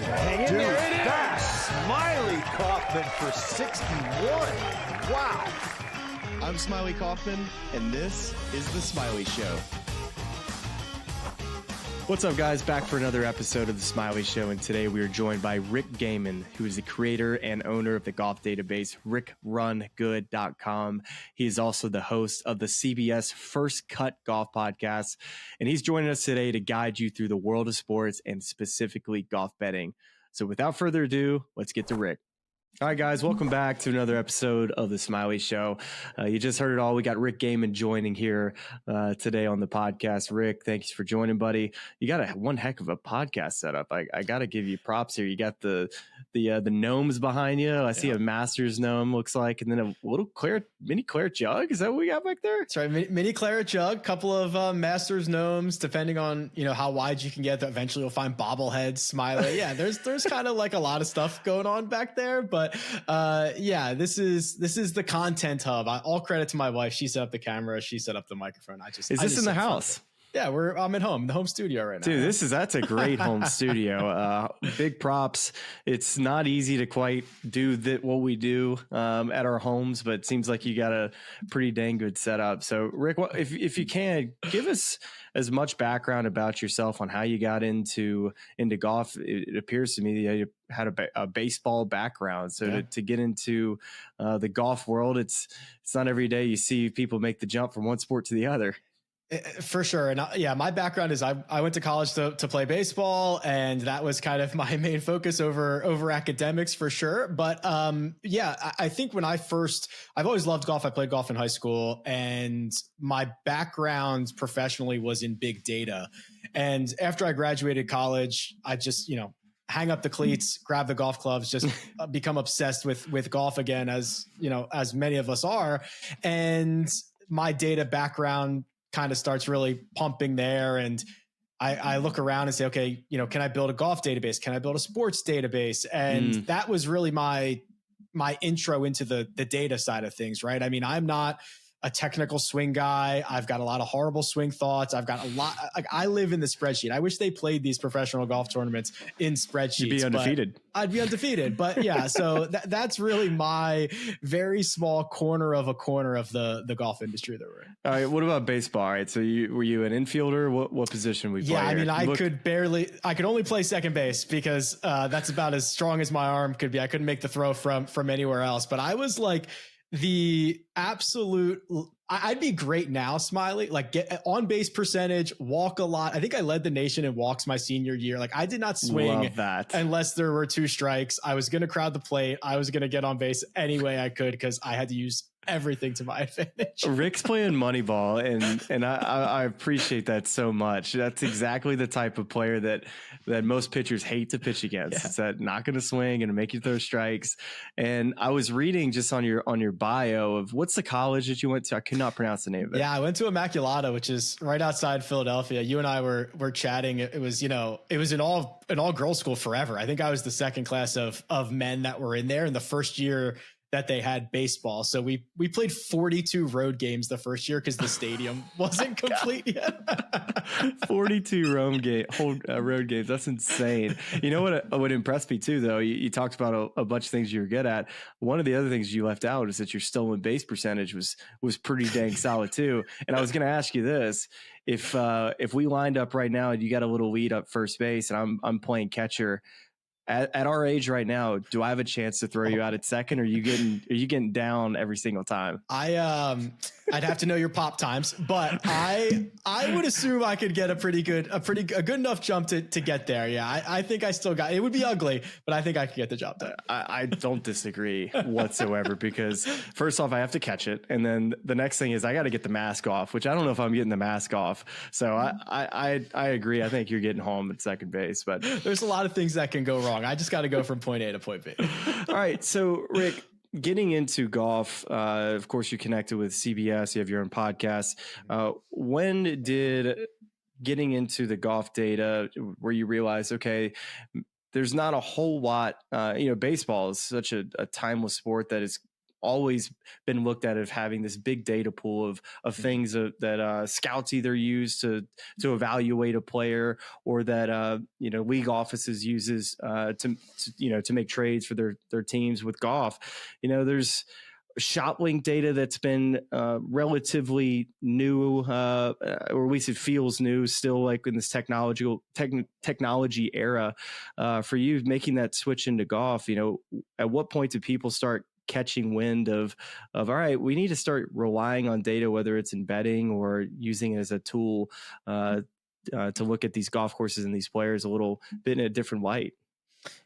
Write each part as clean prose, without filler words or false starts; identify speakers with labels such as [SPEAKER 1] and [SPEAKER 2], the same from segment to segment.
[SPEAKER 1] Hang in
[SPEAKER 2] Dude,
[SPEAKER 1] there. It
[SPEAKER 2] that
[SPEAKER 1] is. Smylie Kaufman for 61. Wow.
[SPEAKER 3] I'm Smylie Kaufman, and this is The Smylie Show.
[SPEAKER 4] What's up, guys? Back for another episode of The Smylie Show, and today we are joined by Rick Gehman, who is the creator and owner of the golf database rickrungood.com. He is also the host of the CBS First Cut Golf podcast, and he's joining us today to guide you through the world of sports and specifically golf betting. So without further ado, let's get to Rick. All right, guys, welcome back to another episode of The Smylie Show. You just heard it all. We got Rick Gehman joining here today on the podcast. Rick, thanks for joining, buddy. You got one heck of a podcast setup. I got to give you props here. You got the gnomes behind you. I see a Masters gnome, looks like, and then a little mini claret jug. Is that what we got back there?
[SPEAKER 5] That's right, mini claret jug, couple of Masters gnomes, depending on how wide you can get. Eventually, you'll find bobbleheads, Smiley. Yeah, there's kind of like a lot of stuff going on back there, but this is the content hub. All credit to my wife. She set up the camera. She set up the microphone.
[SPEAKER 4] Is this in the house?
[SPEAKER 5] Yeah, I'm at home, the home studio right now.
[SPEAKER 4] Dude, that's a great home studio. Big props. It's not easy to quite do what we do at our homes, but it seems like you got a pretty dang good setup. So, Rick, if you can, give us as much background about yourself on how you got into golf. It appears to me that you had a baseball background. So to get into the golf world, it's not every day you see people make the jump from one sport to the other.
[SPEAKER 5] For sure. And my background is I went to college to play baseball, and that was kind of my main focus over academics for sure. But I think I've always loved golf. I played golf in high school, and my background professionally was in big data. And after I graduated college, I just, hang up the cleats, grab the golf clubs, just become obsessed with golf again, as many of us are. And my data background kind of starts really pumping there. And I look around and say, okay, can I build a golf database? Can I build a sports database? And that was really my intro into the data side of things, right? I mean, I'm not a technical swing guy. I've got a lot of horrible swing thoughts. I've got a lot, I live in the spreadsheet. I wish they played these professional golf tournaments in spreadsheets.
[SPEAKER 4] You'd be undefeated.
[SPEAKER 5] I'd be undefeated. But yeah, so that's really my very small corner of the golf industry that we're in.
[SPEAKER 4] All right. What about baseball? All right. So were you an infielder? What position we play?
[SPEAKER 5] Yeah, I mean, I could only play second base because that's about as strong as my arm could be. I couldn't make the throw from anywhere else, but I was like, the absolute, I'd be great now, Smiley, like get on base percentage, walk a lot. I think I led the nation in walks my senior year. Like I did not swing unless there were 2 strikes. I was going to crowd the plate. I was going to get on base any way I could because I had to use everything to my advantage.
[SPEAKER 4] Rick's playing Moneyball, and I appreciate that so much. That's exactly the type of player that most pitchers hate to pitch against. Yeah. It's that not going to swing and make you throw strikes. And I was reading just on your bio of what's the college that you went to. I could not pronounce the name of it.
[SPEAKER 5] Yeah, I went to Immaculata, which is right outside Philadelphia. You and I were chatting. It was an all girls school forever. I think I was the second class of men that were in there, in the first year that they had baseball. So we played 42 road games the first year because the stadium wasn't complete yet.
[SPEAKER 4] 42 road games. That's insane. You know what impressed me too, though? You talked about a bunch of things you were good at. One of the other things you left out is that your stolen base percentage was pretty dang solid too. And I was going to ask you this. If we lined up right now and you got a little lead up first base and I'm playing catcher, at our age right now, do I have a chance to throw you out at second? Or are you getting down every single time?
[SPEAKER 5] I'd have to know your pop times, but I would assume I could get a good enough jump to get there. Yeah, I think I still got it. Would be ugly, but I think I could get the job done.
[SPEAKER 4] I don't disagree whatsoever because first off, I have to catch it, and then the next thing is I got to get the mask off, which I don't know if I'm getting the mask off. So I agree. I think you're getting home at second base, but
[SPEAKER 5] there's a lot of things that can go wrong. I just got to go from point A to point B.
[SPEAKER 4] All right, so Rick, getting into golf, of course, you connected with CBS. You have your own podcast. When did getting into the golf data where you realize, okay, there's not a whole lot, baseball is such a timeless sport that is always been looked at as having this big data pool of things that scouts either use to evaluate a player, or that league offices uses to make trades for their teams. With golf, there's shot link data that's been relatively new, or at least it feels new still, like in this technology era. For you making that switch into golf, at what point do people start catching wind of all right, we need to start relying on data, whether it's in betting or using it as a tool to look at these golf courses and these players a little bit in a different light?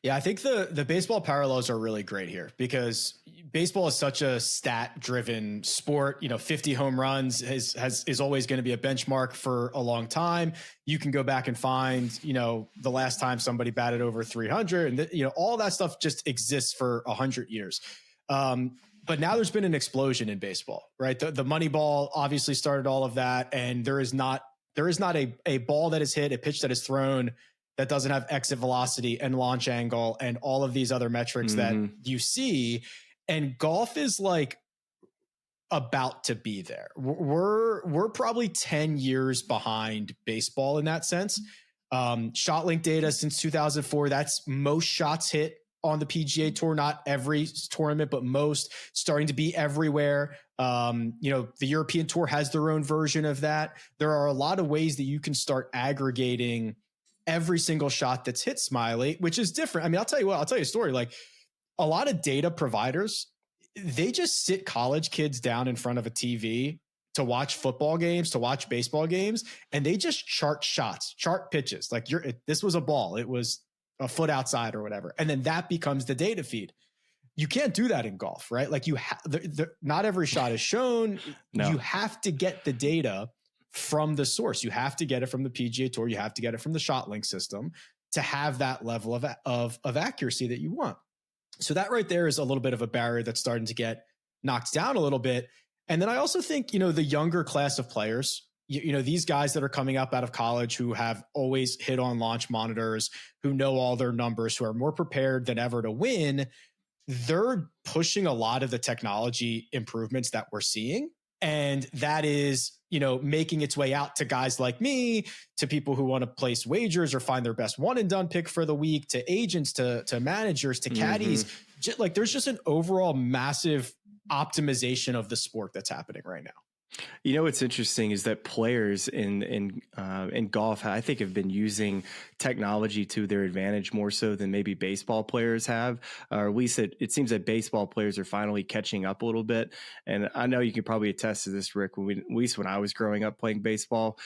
[SPEAKER 5] Yeah, I think the baseball parallels are really great here, because baseball is such a stat driven sport. 50 home runs is always going to be a benchmark for a long time. You can go back and find, the last time somebody batted over 300, and all that stuff just exists for 100 years. But now there's been an explosion in baseball, right? The money ball obviously started all of that. And there is not a ball that is hit, a pitch that is thrown, that doesn't have exit velocity and launch angle and all of these other metrics that you see. And golf is like about to be there. We're probably 10 years behind baseball in that sense. Shot link data since 2004, that's most shots hit on the PGA Tour, not every tournament, but most, starting to be everywhere. The European Tour has their own version of that. There are a lot of ways that you can start aggregating every single shot that's hit, Smylie, which is different. I mean, I'll tell you a story. Like, a lot of data providers, they just sit college kids down in front of a TV to watch football games, to watch baseball games, and they just chart shots, chart pitches. Like, this was a ball, it was a foot outside or whatever. And then that becomes the data feed. You can't do that in golf, right? Like, not every shot is shown. No. You have to get the data from the source. You have to get it from the PGA Tour. You have to get it from the shot link system to have that level of accuracy that you want. So that right there is a little bit of a barrier that's starting to get knocked down a little bit. And then I also think, the younger class of players, these guys that are coming up out of college who have always hit on launch monitors, who know all their numbers, who are more prepared than ever to win, they're pushing a lot of the technology improvements that we're seeing. And that is, making its way out to guys like me, to people who want to place wagers or find their best one and done pick for the week, to agents, to managers, to caddies. Like, there's just an overall massive optimization of the sport that's happening right now.
[SPEAKER 4] What's interesting is that players in golf, I think, have been using technology to their advantage more so than maybe baseball players have, or at least it seems that baseball players are finally catching up a little bit. And I know you can probably attest to this, Rick, at least when I was growing up playing baseball,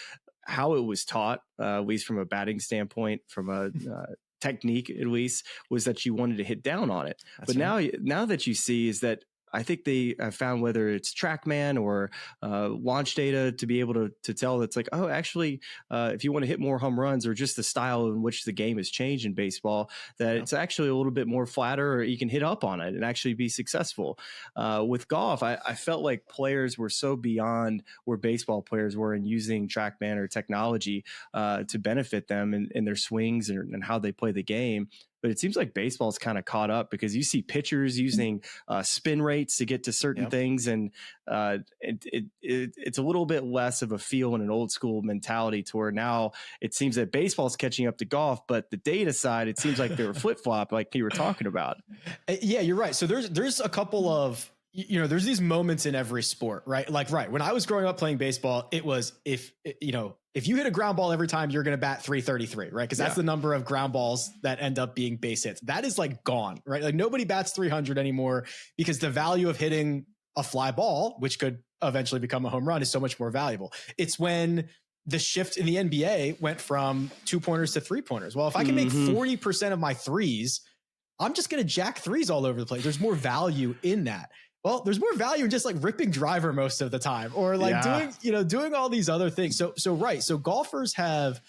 [SPEAKER 4] how it was taught, at least from a batting standpoint, from a technique at least, was that you wanted to hit down on it. That's but right. now that you see is that I think they have found, whether it's TrackMan or launch data, to be able to tell that's like, oh, actually, if you want to hit more home runs, or just the style in which the game has changed in baseball, that it's actually a little bit more flatter, or you can hit up on it and actually be successful. With golf, I felt like players were so beyond where baseball players were in using TrackMan or technology to benefit them in their swings and how they play the game. But it seems like baseball's kind of caught up, because you see pitchers using spin rates to get to certain things. And it's a little bit less of a feel and an old school mentality, to where now it seems that baseball's catching up to golf, but the data side, it seems like they were flip flop, like you were talking about.
[SPEAKER 5] Yeah, you're right. So there's a couple of, there's these moments in every sport, right? Like, right, when I was growing up playing baseball, it was, if you hit a ground ball every time, you're going to bat 333, right? Because that's the number of ground balls that end up being base hits. That is like gone, right? Like, nobody bats 300 anymore, because the value of hitting a fly ball, which could eventually become a home run, is so much more valuable. It's when the shift in the NBA went from 2-pointers to 3-pointers. Well, if I can make 40% of my threes, I'm just going to jack threes all over the place. There's more value in that. Well, there's more value in just like ripping driver most of the time, or like doing all these other things. So golfers have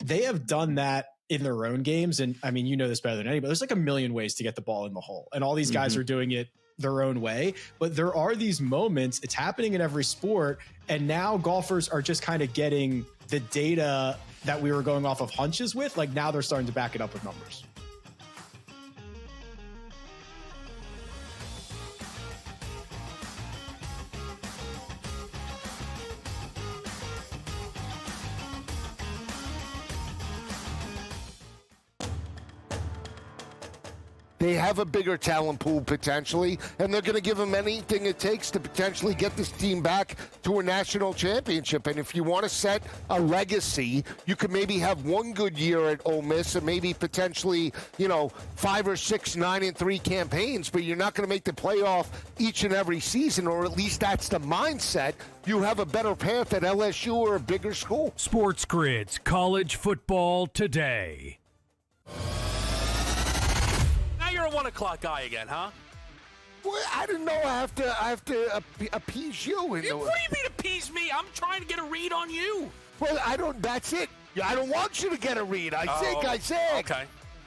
[SPEAKER 5] done that in their own games. And I mean, you know this better than anybody. There's like a million ways to get the ball in the hole, and all these guys are doing it their own way. But there are these moments, it's happening in every sport. And now golfers are just kind of getting the data that we were going off of hunches with. Like, now they're starting to back it up with numbers.
[SPEAKER 2] They have a bigger talent pool potentially, and they're going to give them anything it takes to potentially get this team back to a national championship. And if you want to set a legacy, you could maybe have one good year at Ole Miss and maybe potentially, 5 or 6 9-3 campaigns, but you're not going to make the playoff each and every season, or at least that's the mindset. You have a better path at LSU or a bigger school.
[SPEAKER 6] SportsGrid's College Football Today.
[SPEAKER 7] Now you're a 1 o'clock guy again, huh?
[SPEAKER 2] Well, I didn't know I have to appease you.
[SPEAKER 7] What do you mean appease me? I'm trying to get a read on you.
[SPEAKER 2] Well, that's it. I don't want you to get a read. I think.
[SPEAKER 7] Okay.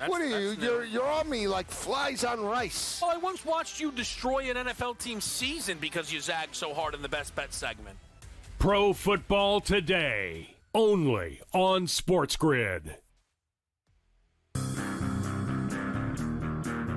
[SPEAKER 2] What are you? You're on me like flies on rice.
[SPEAKER 7] Well, I once watched you destroy an NFL team's season because you zagged so hard in the Best Bet segment.
[SPEAKER 6] Pro Football Today, only on SportsGrid.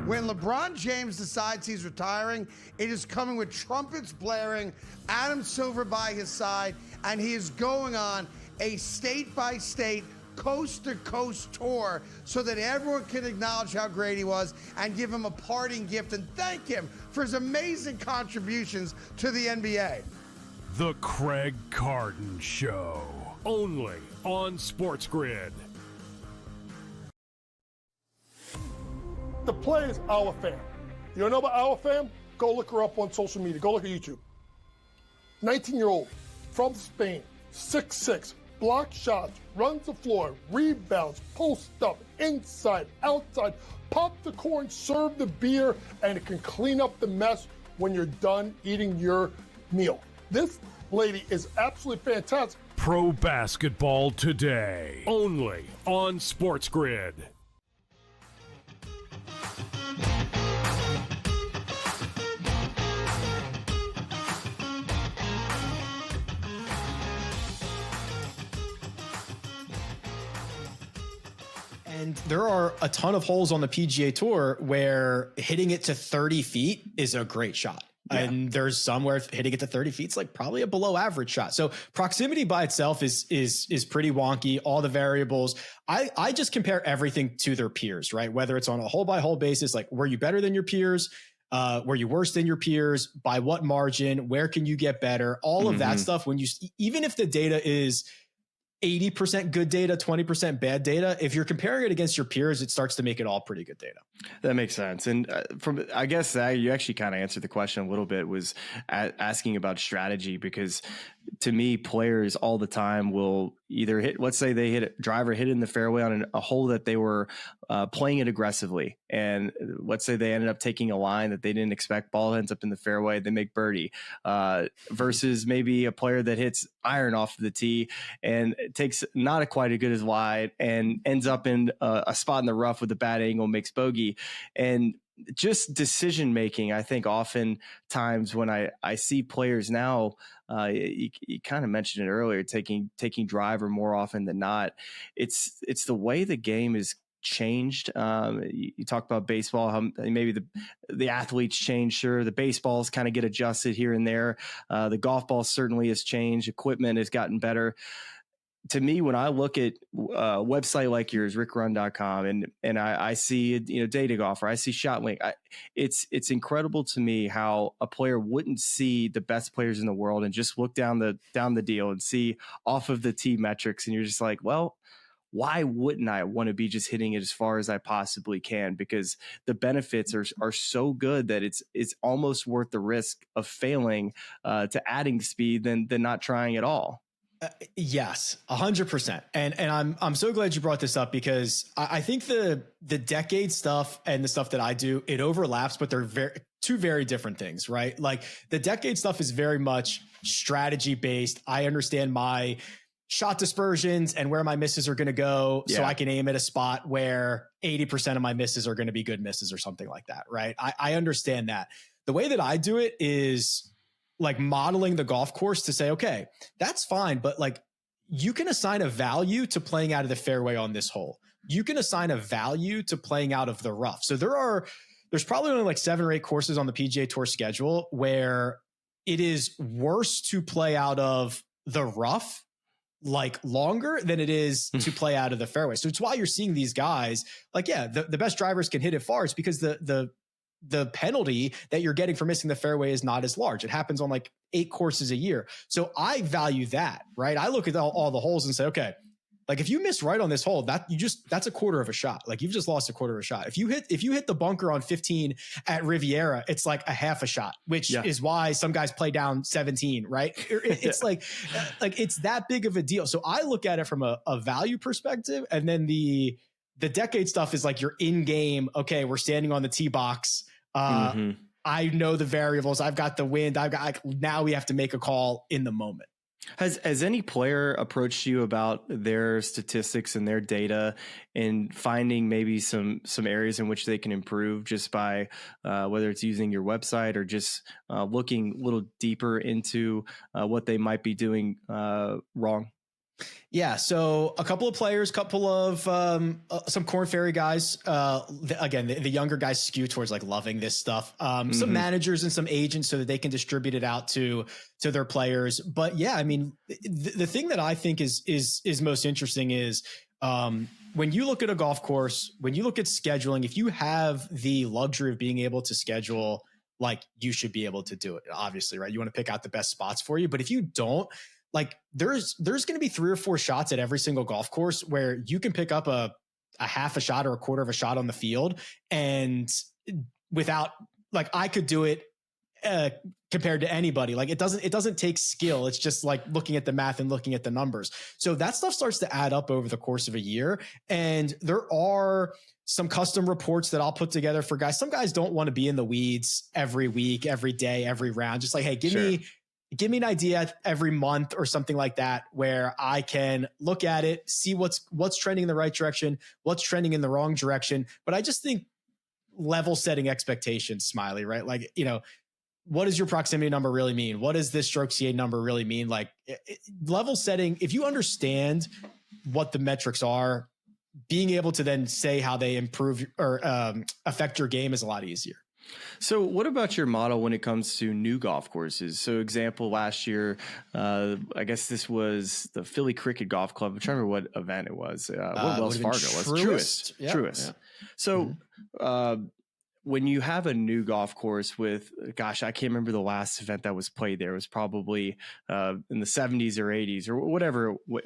[SPEAKER 8] When LeBron James decides he's retiring, it is coming with trumpets blaring, Adam Silver by his side, and he is going on a state-by-state, coast-to-coast tour so that everyone can acknowledge how great he was and give him a parting gift and thank him for his amazing contributions to the NBA.
[SPEAKER 6] The Craig Carton Show, only on SportsGrid.
[SPEAKER 9] The play is Our Fam. You don't know about Our Fam? Go look her up on social media. Go look at YouTube. 19-year-old from Spain, 6'6", block shots, runs the floor, rebounds, post up, inside, outside, pop the corn, serve the beer, and it can clean up the mess when you're done eating your meal. This lady is absolutely fantastic.
[SPEAKER 6] Pro Basketball Today, only on SportsGrid.
[SPEAKER 5] And there are a ton of holes on the PGA Tour where hitting it to 30 feet is a great shot. Yeah. And there's some where hitting it to 30 feet is like probably a below average shot. So proximity by itself is pretty wonky. All the variables. I just compare everything to their peers, right? Whether it's on a hole by hole basis, like were you better than your peers? Were you worse than your peers? By what margin? Where can you get better? All of that stuff. When you, even if the data is 80% good data, 20% bad data, if you're comparing it against your peers, it starts to make it all pretty good data.
[SPEAKER 4] That makes sense. And I guess you actually kind of answered the question a little bit, was asking about strategy, because to me, players all the time will either hit, let's say they hit a driver, hit in the fairway on a hole that they were playing it aggressively. And let's say they ended up taking a line that they didn't expect, ball ends up in the fairway, they make birdie, versus maybe a player that hits iron off the tee and takes not quite as good as wide and ends up in a spot in the rough with a bad angle, makes bogey. And just decision making, I think oftentimes when I see players now, you kind of mentioned it earlier, taking driver more often than not. It's the way the game is changed. You talk about baseball, how maybe the athletes change. Sure, the baseballs kind of get adjusted here and there. The golf ball certainly has changed. Equipment has gotten better. To me, when I look at a website like yours, rickrun.com, and I see, Data Golfer, I see ShotLink, it's incredible to me how a player wouldn't see the best players in the world and just look down the deal and see off of the tee metrics, and you're just like, well, why wouldn't I want to be just hitting it as far as I possibly can? Because the benefits are so good that it's almost worth the risk of failing to adding speed than not trying at all.
[SPEAKER 5] Yes, 100%. And I'm so glad you brought this up, because I think the decade stuff and the stuff that I do, it overlaps, but they're two very different things, right? Like the decade stuff is very much strategy based. I understand my shot dispersions and where my misses are going to go. Yeah. So I can aim at a spot where 80% of my misses are going to be good misses or something like that. Right. I understand that. The way that I do it is like modeling the golf course to say, okay, that's fine. But like you can assign a value to playing out of the fairway on this hole. You can assign a value to playing out of the rough. So there's probably only like 7 or 8 courses on the PGA Tour schedule where it is worse to play out of the rough like longer than it is to play out of the fairway. So it's why you're seeing these guys like, yeah, the best drivers can hit it far. It's because the penalty that you're getting for missing the fairway is not as large. It happens on like 8 courses a year. So I value that, right? I look at all the holes and say, okay, like if you miss right on this hole, that's a quarter of a shot. Like you've just lost a quarter of a shot. If you hit the bunker on 15 at Riviera, it's like a half a shot, which is why some guys play down 17, right? It's like it's that big of a deal. So I look at it from a value perspective. And then the decade stuff is like your in game. Okay, we're standing on the tee box. I know the variables. I've got the wind. Now we have to make a call in the moment.
[SPEAKER 4] Has any player approached you about their statistics and their data and finding maybe some areas in which they can improve just by whether it's using your website or just looking a little deeper into what they might be doing wrong?
[SPEAKER 5] Yeah. So a couple of players, couple of some Korn Ferry guys. Again, the younger guys skew towards like loving this stuff. Some managers and some agents so that they can distribute it out to their players. But yeah, I mean, the thing that I think is most interesting is when you look at a golf course, when you look at scheduling, if you have the luxury of being able to schedule, like you should be able to do it, obviously, right? You want to pick out the best spots for you. But if you don't, like there's going to be 3 or 4 shots at every single golf course where you can pick up a half a shot or a quarter of a shot on the field. And without like, I could do it compared to anybody. Like it doesn't take skill. It's just like looking at the math and looking at the numbers. So that stuff starts to add up over the course of a year. And there are some custom reports that I'll put together for guys. Some guys don't want to be in the weeds every week, every day, every round. Just like, hey, give me an idea every month or something like that where I can look at it, see what's trending in the right direction, what's trending in the wrong direction. But I just think level setting expectations, Smylie, right? Like, what does your proximity number really mean? What does this stroke CA number really mean? Like level setting, if you understand what the metrics are, being able to then say how they improve or affect your game is a lot easier.
[SPEAKER 4] So what about your model when it comes to new golf courses? So example, last year, I guess this was the Philly Cricket Golf Club. I'm trying to remember what event it was. What Wells Fargo was. Truist.
[SPEAKER 5] Yeah.
[SPEAKER 4] Truist. Yeah. So when you have a new golf course with, gosh, I can't remember the last event that was played there. It was probably in the 70s or 80s or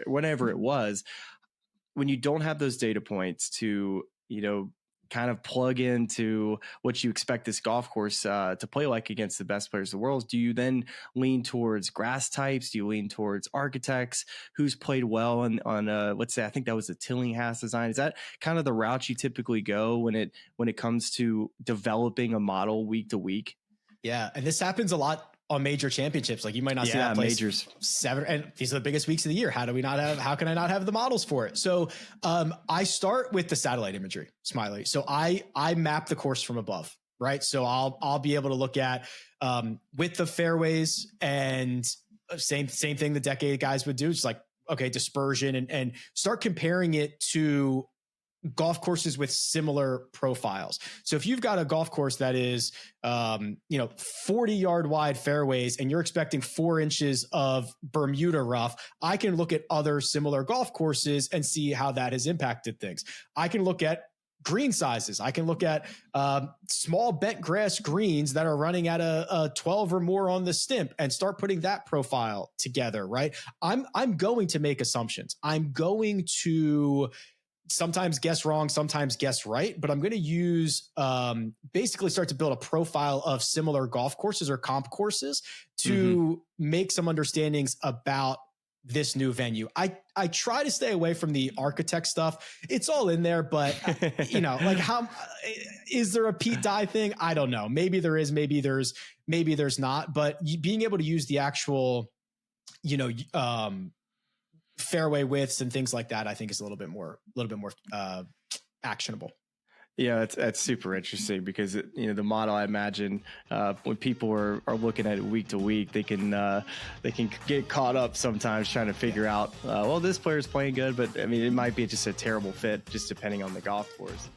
[SPEAKER 4] whenever it was. When you don't have those data points to, kind of plug into what you expect this golf course to play like against the best players in the world, do you then lean towards grass types? Do you lean towards architects? Who's played well on let's say, I think that was the Tillinghast design. Is that kind of the route you typically go when it comes to developing a model week to week?
[SPEAKER 5] Yeah. And this happens a lot on major championships. Like you might not see that place
[SPEAKER 4] majors
[SPEAKER 5] 7, and these are the biggest weeks of the year. How can I not have the models for it? So I start with the satellite imagery, Smylie. So I map the course from above, right? So I'll be able to look at with the fairways and same thing the decade guys would do. It's like, okay, dispersion and start comparing it to golf courses with similar profiles. So if you've got a golf course that is, 40-yard wide fairways and you're expecting 4 inches of Bermuda rough, I can look at other similar golf courses and see how that has impacted things. I can look at green sizes. I can look at small bent grass greens that are running at a 12 or more on the stimp and start putting that profile together, right? I'm going to make assumptions. I'm going to sometimes guess wrong, sometimes guess right, but I'm going to use basically start to build a profile of similar golf courses or comp courses to make some understandings about this new venue. I try to stay away from the architect stuff. It's all in there, but like how is there a Pete Dye thing? I don't know. Maybe there is, maybe there's not, but being able to use the actual, fairway widths and things like that, I think is a little bit more actionable.
[SPEAKER 4] Yeah, that's super interesting because the model, I imagine when people are looking at it week to week, they can get caught up sometimes trying to figure out, well, this player's playing good, but I mean, it might be just a terrible fit just depending on the golf course.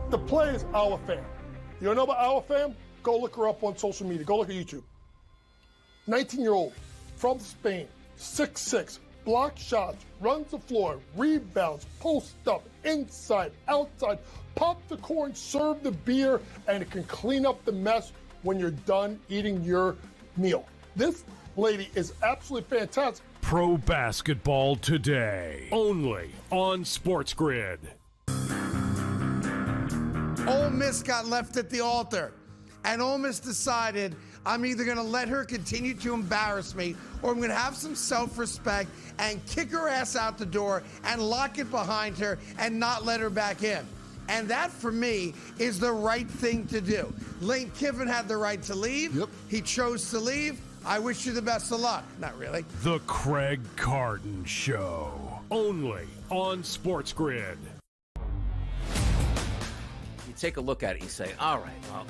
[SPEAKER 9] The play is our fam. You don't know about our fam? Go look her up on social media. Go look at YouTube. 19-year-old from Spain, 6'6", block shots, runs the floor, rebounds, post up, inside, outside, pop the corn, serve the beer, and it can clean up the mess when you're done eating your meal. This lady is absolutely fantastic.
[SPEAKER 6] Pro Basketball Today, only on SportsGrid.
[SPEAKER 8] Ole Miss got left at the altar, and Ole Miss decided, I'm either going to let her continue to embarrass me, or I'm going to have some self-respect and kick her ass out the door and lock it behind her and not let her back in. And that, for me, is the right thing to do. Lane Kiffin had the right to leave.
[SPEAKER 2] Yep.
[SPEAKER 8] He chose to leave. I wish you the best of luck. Not really.
[SPEAKER 6] The Craig Carton Show, only on SportsGrid.
[SPEAKER 10] You take a look at it, you say, all right, well,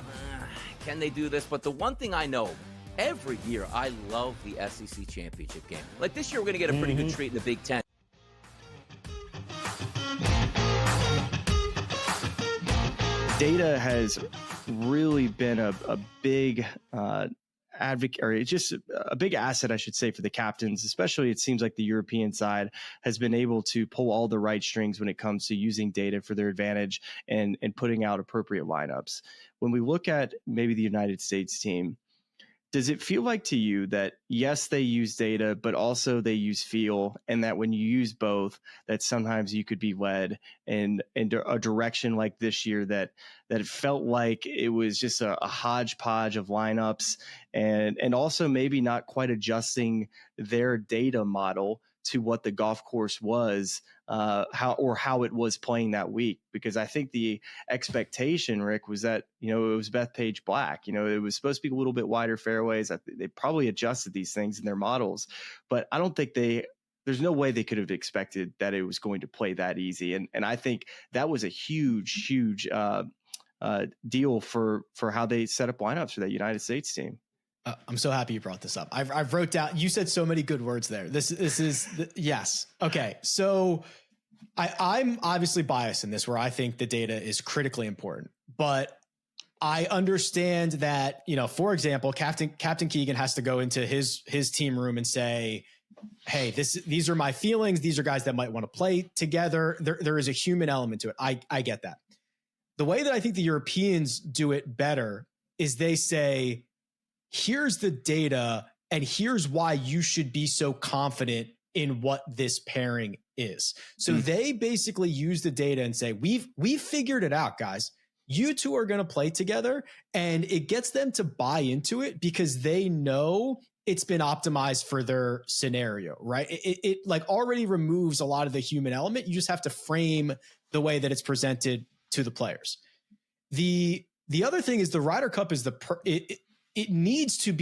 [SPEAKER 10] can they do this? But the one thing I know, every year I love the SEC championship game. Like this year, we're going to get a pretty good treat in the Big Ten.
[SPEAKER 4] Data has really been a big advocate, or it's just a big asset, I should say, for the captains. Especially, it seems like the European side has been able to pull all the right strings when it comes to using data for their advantage and putting out appropriate lineups. When we look at maybe the United States team, does it feel like to you that, yes, they use data, but also they use feel, and that when you use both, that sometimes you could be led in a direction like this year that it felt like it was just a hodgepodge of lineups, and also maybe not quite adjusting their data model to what the golf course was, how it was playing that week? Because I think the expectation, Rick, was that, it was Bethpage Black. It was supposed to be a little bit wider fairways. They probably adjusted these things in their models, but I don't think there's no way they could have expected that it was going to play that easy. And I think that was a huge deal for how they set up lineups for that United States team.
[SPEAKER 5] I'm so happy you brought this up. I've wrote down, you said so many good words there. This is yes. Okay. So I'm obviously biased in this, where I think the data is critically important, but I understand that, for example, Captain Keegan has to go into his team room and say, hey, these are my feelings. These are guys that might want to play together. There is a human element to it. I get that. The way that I think the Europeans do it better is they say, here's the data, and here's why you should be so confident in what this pairing is. So they basically use the data and say, we've figured it out, guys. You two are going to play together, and it gets them to buy into it because they know it's been optimized for their scenario, right? It like already removes a lot of the human element. You just have to frame the way that it's presented to the players. The other thing is the Ryder Cup is it needs to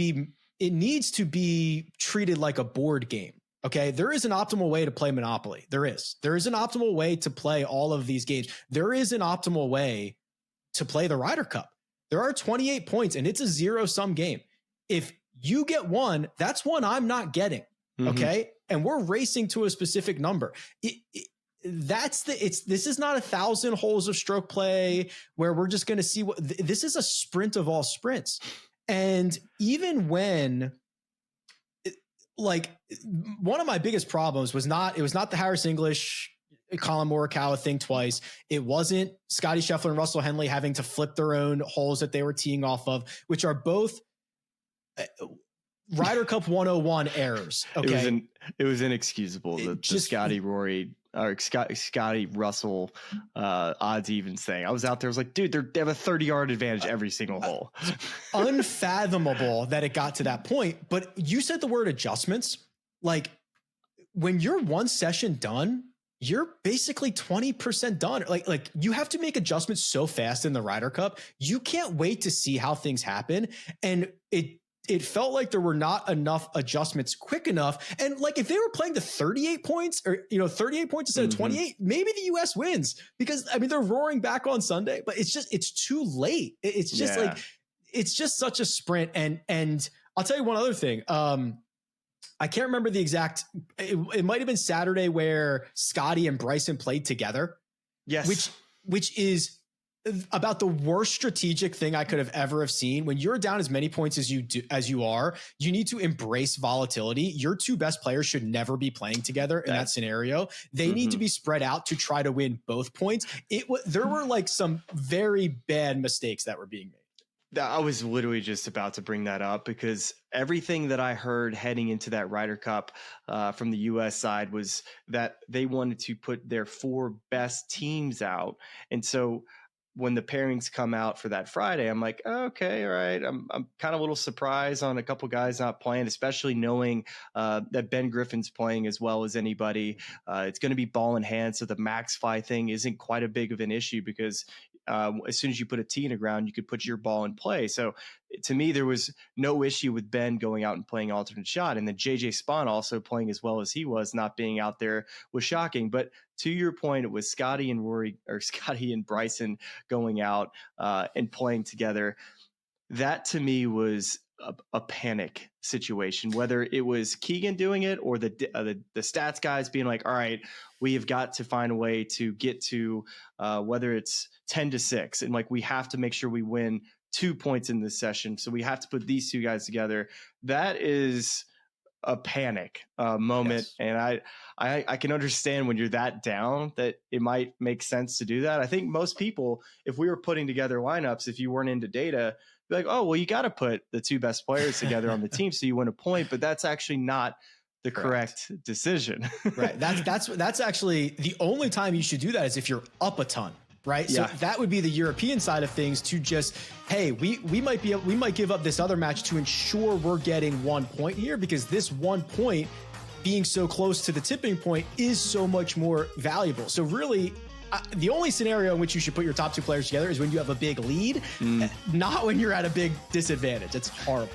[SPEAKER 5] be treated like a board game. Okay. There is an optimal way to play Monopoly. There is an optimal way to play all of these games. There is an optimal way to play the Ryder Cup. There are 28 points and it's a zero-sum game. If you get one, that's one I'm not getting. Okay. And we're racing to a specific number. This is not 1,000 holes of stroke play where we're just going to see this is a sprint of all sprints. And even when, one of my biggest problems was it was not the Harris English, Colin Morikawa thing twice. It wasn't Scotty Scheffler and Russell Henley having to flip their own holes that they were teeing off of, which are both Ryder Cup 101 errors. Okay.
[SPEAKER 4] It was inexcusable. The Scotty Rory or Scotty Russell odds evens thing. I was out there. I was like, dude, they have a 30-yard advantage every single hole.
[SPEAKER 5] Unfathomable that it got to that point. But you said the word adjustments. Like when you're one session done, you're basically 20% done. Like you have to make adjustments so fast in the Ryder Cup. You can't wait to see how things happen. And it felt like there were not enough adjustments quick enough. And like, if they were playing to 38 points or, 38 points instead of 28, maybe the US wins because they're roaring back on Sunday, but it's too late. It's just it's just such a sprint. And I'll tell you one other thing. I can't remember the exact, it might've been Saturday where Scotty and Bryson played together.
[SPEAKER 4] Yes.
[SPEAKER 5] Which is about the worst strategic thing I could have ever have seen. When you're down as many points as you are, you need to embrace volatility. Your two best players should never be playing together in that scenario. They need to be spread out to try to win both points. There were like some very bad mistakes that were being made.
[SPEAKER 4] I was literally just about to bring that up, because everything that I heard heading into that Ryder Cup from the U.S. side was that they wanted to put their 4 best teams out. And so when the pairings come out for that Friday, I'm like, okay, all right. I'm kind of a little surprised on a couple guys not playing, especially knowing that Ben Griffin's playing as well as anybody. It's going to be ball in hand, so the max fly thing isn't quite a big of an issue, because as soon as you put a tee in the ground, you could put your ball in play. So to me, there was no issue with Ben going out and playing alternate shot. And then JJ Spawn also playing as well as he was, not being out there, was shocking. But to your point, it was Scotty and Bryson going out and playing together. That to me was a panic situation, whether it was Keegan doing it or the stats guys being like, all right, we have got to find a way to get to whether it's 10-6. And like, we have to make sure we win 2 points in this session. So we have to put these two guys together. That is a panic moment. Yes. And I can understand when you're that down that it might make sense to do that. I think most people, if we were putting together lineups, if you weren't into data, be like, oh, well, you got to put the 2 best players together on the team so you win a point. But that's actually not the correct decision.
[SPEAKER 5] Right. That's actually the only time you should do that is if you're up a ton. Right. Yeah. So that would be the European side of things, to just, hey, we might give up this other match to ensure we're getting 1 point here, because this 1 point being so close to the tipping point is so much more valuable. So really, the only scenario in which you should put your top 2 players together is when you have a big lead, not when you're at a big disadvantage. It's horrible.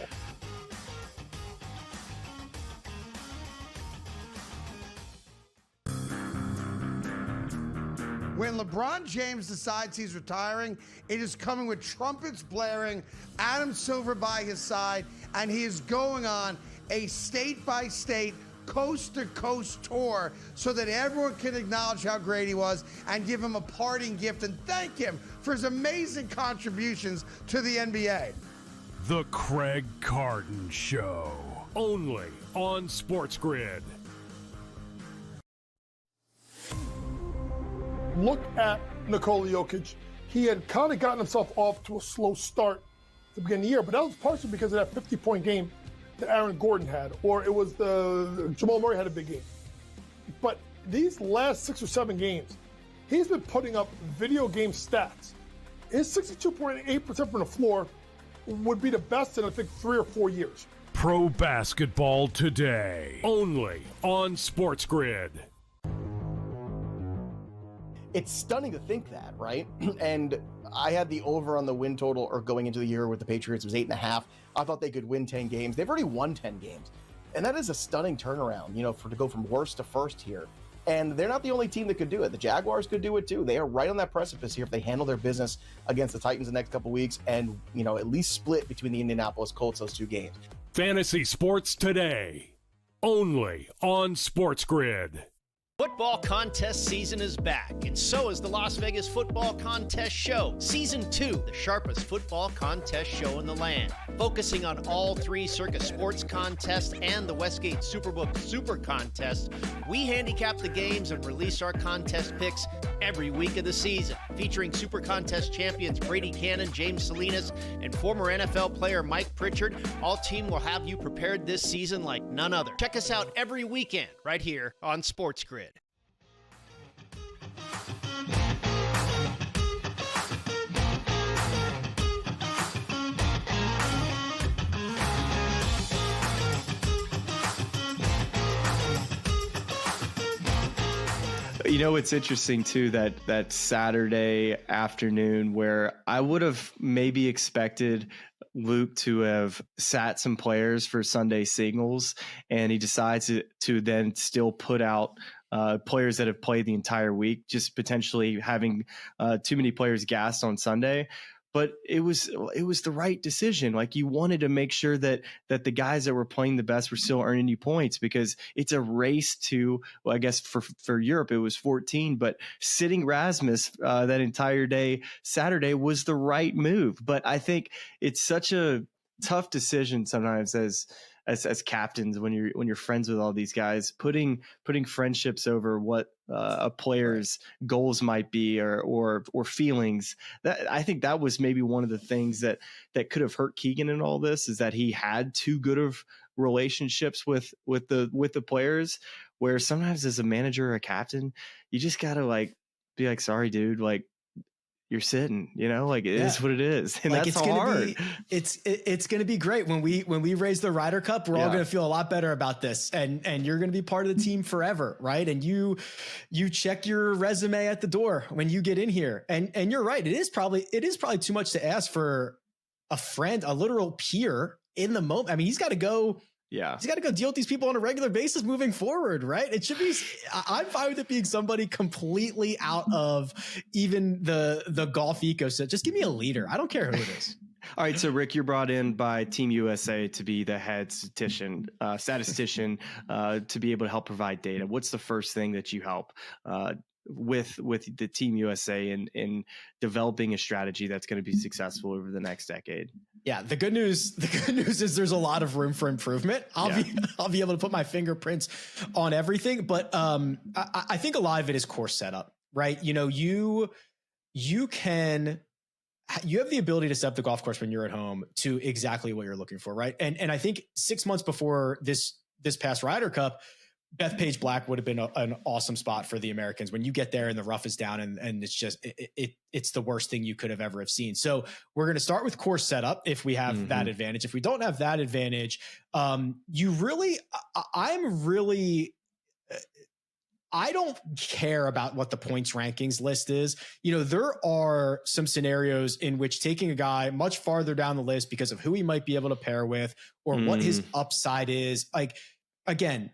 [SPEAKER 8] When LeBron James decides he's retiring, it is coming with trumpets blaring, Adam Silver by his side, and he is going on a state-by-state, coast-to-coast tour so that everyone can acknowledge how great he was and give him a parting gift and thank him for his amazing contributions to the NBA.
[SPEAKER 6] The Craig Carton Show, only on SportsGrid.
[SPEAKER 9] Look at Nikola Jokic. He had kind of gotten himself off to a slow start at the beginning of the year, but that was partially because of that 50-point game that Aaron Gordon had, or it was Jamal Murray had a big game. But these last 6 or 7 games, he's been putting up video game stats. His 62.8% from the floor would be the best in, I think, 3 or 4 years.
[SPEAKER 6] Pro Basketball Today, only on SportsGrid.
[SPEAKER 11] It's stunning to think that, right? And I had the over on the win total, or going into the year with the Patriots, was 8.5. I thought they could win 10 games. They've already won 10 games. And that is a stunning turnaround, to go from worst to first here. And they're not the only team that could do it. The Jaguars could do it too. They are right on that precipice here if they handle their business against the Titans the next couple weeks and, at least split between the Indianapolis Colts, those 2 games.
[SPEAKER 6] Fantasy Sports Today, only on SportsGrid.
[SPEAKER 12] Football contest season is back, and so is the Las Vegas Football Contest Show. Season 2, the sharpest football contest show in the land. Focusing on all 3 Circa Sports contests and the Westgate Superbook Super Contest, we handicap the games and release our contest picks every week of the season. Featuring Super Contest champions Brady Cannon, James Salinas, and former NFL player Mike Pritchard, all team will have you prepared this season like none other. Check us out every weekend right here on SportsGrid.
[SPEAKER 4] It's interesting too, that Saturday afternoon where I would have maybe expected Luke to have sat some players for Sunday singles, and he decides to then still put out players that have played the entire week, just potentially having too many players gassed on Sunday. but it was the right decision. Like, you wanted to make sure that the guys that were playing the best were still earning you points, because it's a race to, well, I guess for Europe it was 14, but sitting Rasmus that entire day Saturday was the right move. But I think it's such a tough decision sometimes as captains when you're friends with all these guys, putting friendships over what a player's goals might be or feelings. That, I think that was maybe one of the things that could have hurt Keegan in all this, is that he had too good of relationships with the players, where sometimes as a manager or a captain, you just gotta like be like, sorry dude, like, you're sitting, like it is what it is. And like, that's hard.
[SPEAKER 5] It's going to be great when we raise the Ryder Cup. We're all going to feel a lot better about this, and you're going to be part of the team forever. Right. And you check your resume at the door when you get in here, and you're right. It is probably too much to ask for a friend, a literal peer in the moment. I mean, he's got to go. Yeah. He's got to go deal with these people on a regular basis moving forward, right? It should be, I'm fine with it being somebody completely out of even the golf ecosystem. Just give me a leader. I don't care who it is.
[SPEAKER 4] All right. So Rick, you're brought in by Team USA to be the head statistician to be able to help provide data. What's the first thing that you help with the Team USA in developing a strategy that's going to be successful over the next decade?
[SPEAKER 5] Yeah, the good news is there's a lot of room for improvement. I'll be able to put my fingerprints on everything, but I think a lot of it is course setup, right? You have the ability to set up the golf course when you're at home to exactly what you're looking for, right? And I think 6 months before this past Ryder Cup, Bethpage Black would have been an awesome spot for the Americans. When you get there and the rough is down and it's just, it's the worst thing you could have ever have seen. So we're going to start with course setup if we have that advantage. If we don't have that advantage, I don't care about what the points rankings list is. There are some scenarios in which taking a guy much farther down the list because of who he might be able to pair with or what his upside is. Like, again,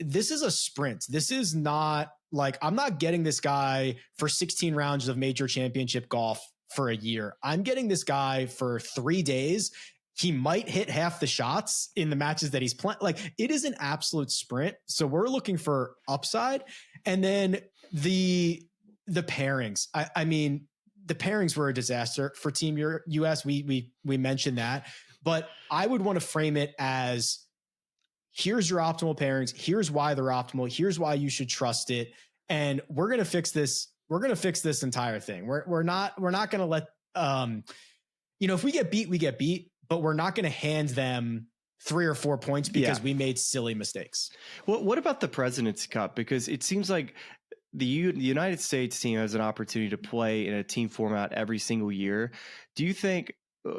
[SPEAKER 5] this is a sprint. This is not like, I'm not getting this guy for 16 rounds of major championship golf for a year. I'm getting this guy for 3 days. He might hit half the shots in the matches that he's playing. Like, it is an absolute sprint. So we're looking for upside. And then the pairings. I mean, the pairings were a disaster for Team US. We mentioned that, but I would want to frame it as, here's your optimal pairings. Here's why they're optimal. Here's why you should trust it. And we're going to fix this. We're going to fix this entire thing. We're not going to let, if we get beat, we get beat, but we're not going to hand them 3 or 4 points because we made silly mistakes.
[SPEAKER 4] Well, what about the President's Cup? Because it seems like the United States team has an opportunity to play in a team format every single year. Do you think,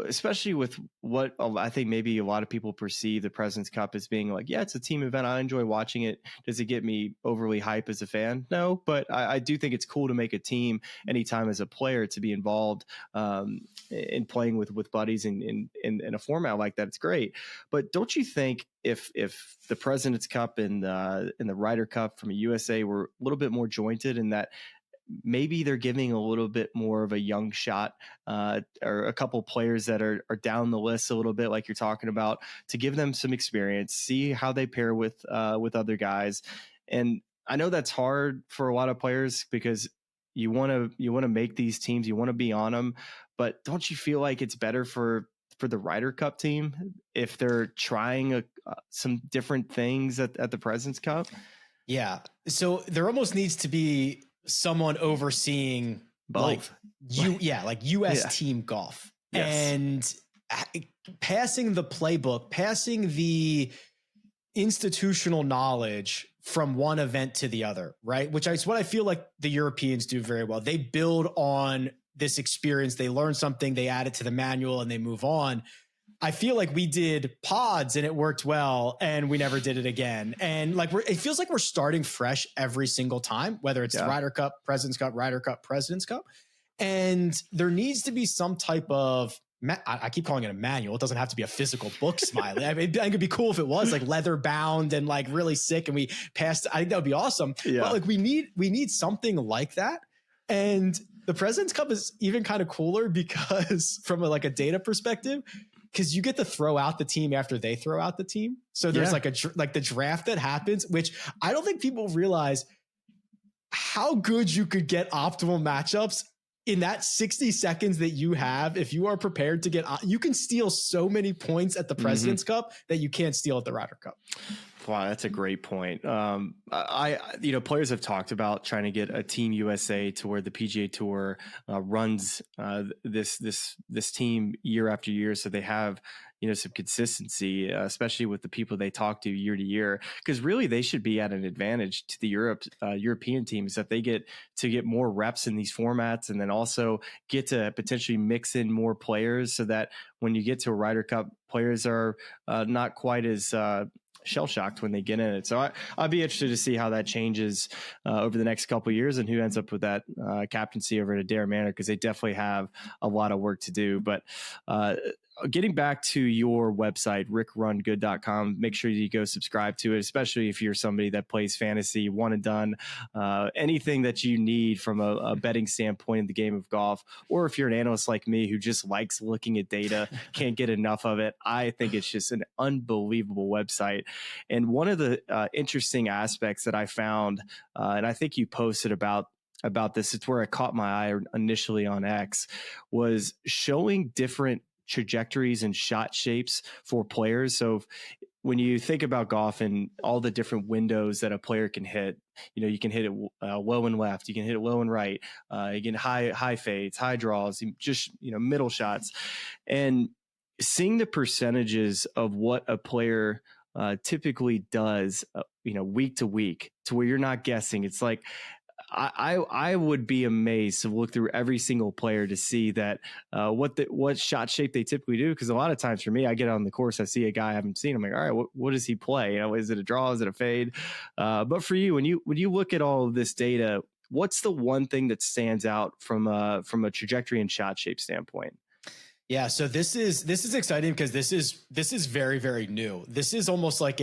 [SPEAKER 4] especially with what I think maybe a lot of people perceive the President's Cup as being like, yeah, it's a team event, I enjoy watching it. Does it get me overly hype as a fan? No, but I do think it's cool to make a team anytime as a player to be involved in playing with buddies in a format like that. It's great. But don't you think if the President's Cup and the Ryder Cup from a USA were a little bit more jointed in that maybe they're giving a little bit more of a young shot or a couple players that are down the list a little bit, like you're talking about, to give them some experience, see how they pair with other guys. And I know that's hard for a lot of players because you want to make these teams, you want to be on them, but don't you feel like it's better for the Ryder Cup team if they're trying some different things at the President's Cup?
[SPEAKER 5] Yeah. So there almost needs to be someone overseeing both, like US team golf, and passing the playbook, passing the institutional knowledge from one event to the other, right? Which is what I feel like the Europeans do very well. They build on this experience, they learn something, they add it to the manual, and they move on. I feel like we did pods and it worked well and we never did it again. And like, it feels like we're starting fresh every single time, whether it's the Ryder Cup, President's Cup, Ryder Cup, President's Cup. And there needs to be some type of, I keep calling it a manual. It doesn't have to be a physical book, Smylie. I mean, I think it'd be cool if it was like leather bound and like really sick and we passed. I think that would be awesome. Yeah. But like we need something like that. And the President's Cup is even kind of cooler because from a data perspective, because you get to throw out the team after they throw out the team. So there's like the draft that happens, which I don't think people realize how good you could get optimal matchups in that 60 seconds that you have. If you are prepared to get, you can steal so many points at the President's Cup that you can't steal at the Ryder Cup.
[SPEAKER 4] Wow, that's a great point. Players have talked about trying to get a Team USA to where the PGA Tour runs this team year after year, so they have some consistency, especially with the people they talk to year, because really they should be at an advantage to the European teams that they get more reps in these formats, and then also get to potentially mix in more players so that when you get to a Ryder Cup, players are not quite as shell-shocked when they get in it. So I'd be interested to see how that changes over the next couple of years and who ends up with that captaincy over at Adair Manor, because they definitely have a lot of work to do. But getting back to your website, rickrungood.com, make sure you go subscribe to it, especially if you're somebody that plays fantasy, one and done, anything that you need from a betting standpoint in the game of golf, or if you're an analyst like me who just likes looking at data, can't get enough of it. I think it's just an unbelievable website. And one of the interesting aspects that I found, and I think you posted about this, it's where it caught my eye initially on X, was showing different trajectories and shot shapes for players. So when you think about golf and all the different windows that a player can hit, you can hit it low and left, you can hit it low and right, you can high fades, high draws, just middle shots, and seeing the percentages of what a player typically does, week to week, to where you're not guessing. It's like, I would be amazed to look through every single player to see that what shot shape they typically do. Because a lot of times for me, I get on the course, I see a guy I haven't seen, I'm like, all right, what does he play? Is it a draw? Is it a fade? But for you, when you look at all of this data, what's the one thing that stands out from a trajectory and shot shape standpoint?
[SPEAKER 5] Yeah, so this is exciting because this is very, very new. This is almost like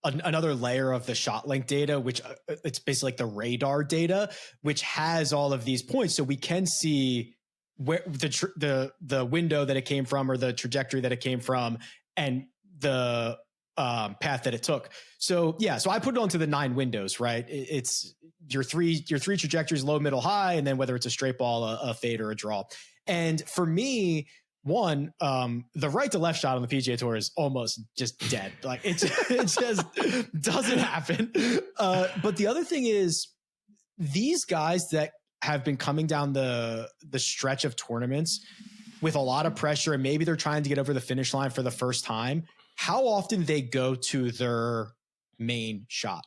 [SPEAKER 5] another layer of the shot length data, which it's basically like the radar data, which has all of these points. So we can see where the window that it came from, or the trajectory that it came from, and the path that it took. So yeah, so I put it onto the 9 windows, right? It's your three trajectories, low, middle, high, and then whether it's a straight ball, a fade, or a draw. And for me, one, the right to left shot on the PGA Tour is almost just dead. Like it just doesn't happen. But the other thing is, these guys that have been coming down the stretch of tournaments with a lot of pressure, and maybe they're trying to get over the finish line for the first time, how often they go to their main shot.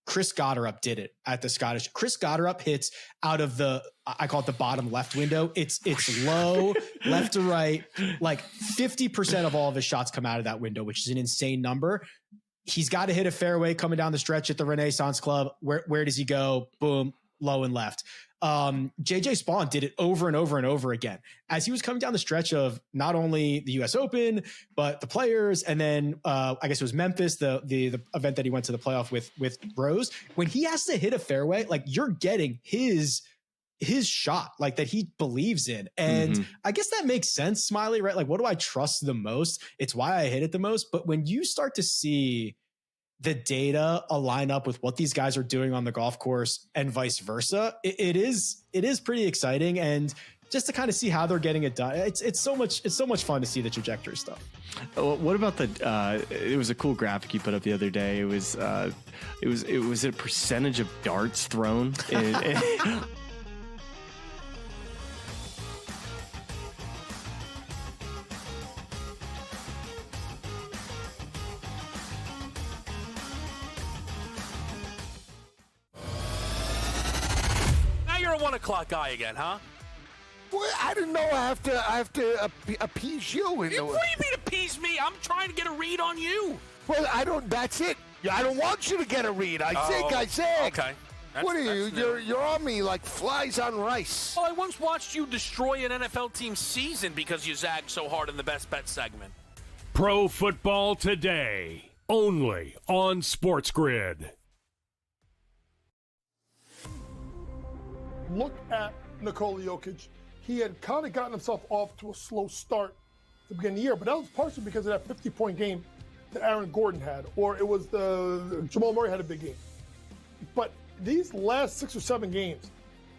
[SPEAKER 5] Chris Gotterup did it at the Scottish. Chris Gotterup hits out of I call it the bottom left window. It's low, left to right. Like 50% of all of his shots come out of that window, which is an insane number. He's got to hit a fairway coming down the stretch at the Renaissance Club. Where does he go? Boom, low and left. JJ Spawn did it over and over and over again as he was coming down the stretch of not only the US Open, but the Players. And then, I guess it was Memphis, the event that he went to the playoff with Rose. When he has to hit a fairway, like, you're getting his shot, like, that he believes in. And I guess that makes sense, Smylie, right? Like, what do I trust the most? It's why I hit it the most. But when you start to see the data align up with what these guys are doing on the golf course and vice versa, it is pretty exciting. And just to kind of see how they're getting it done, it's so much fun to see the trajectory stuff.
[SPEAKER 4] What about it was a cool graphic you put up the other day. It was a percentage of darts thrown.
[SPEAKER 7] You're a 1 o'clock guy again, huh?
[SPEAKER 2] Well, I didn't know I have to appease you.
[SPEAKER 7] What do you mean appease me? I'm trying to get a read on you.
[SPEAKER 2] Well, that's it. I don't want you to get a read. I think.
[SPEAKER 7] Okay.
[SPEAKER 2] What are you? You're on me like flies on rice.
[SPEAKER 7] Well, I once watched you destroy an NFL team's season because you zagged so hard in the best bet segment.
[SPEAKER 6] Pro Football Today, only on SportsGrid.
[SPEAKER 9] look at Nikola Jokic. He had kind of gotten himself off to a slow start at the beginning of the year, but that was partially because of that 50-point game that Aaron Gordon had, or it was the Jamal Murray had a big game. But these last 6 or 7 games,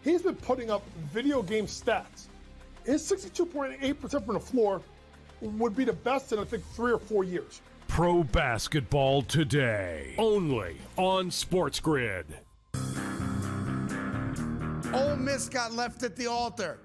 [SPEAKER 9] he's been putting up video game stats. His 62.8% from the floor would be the best in, I think, 3 or 4 years.
[SPEAKER 6] Pro Basketball Today, only on SportsGrid.
[SPEAKER 8] Ole Miss got left at the altar,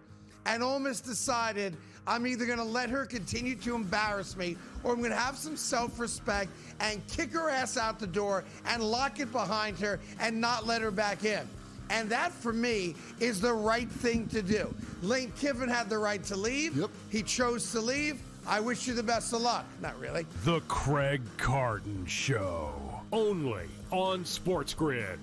[SPEAKER 8] and Ole Miss decided, I'm either going to let her continue to embarrass me, or I'm going to have some self-respect and kick her ass out the door and lock it behind her and not let her back in. And that, for me, is the right thing to do. Lane Kiffin had the right to leave.
[SPEAKER 2] Yep.
[SPEAKER 8] He chose to leave. I wish you the best of luck. Not really.
[SPEAKER 6] The Craig Carton Show, only on SportsGrid.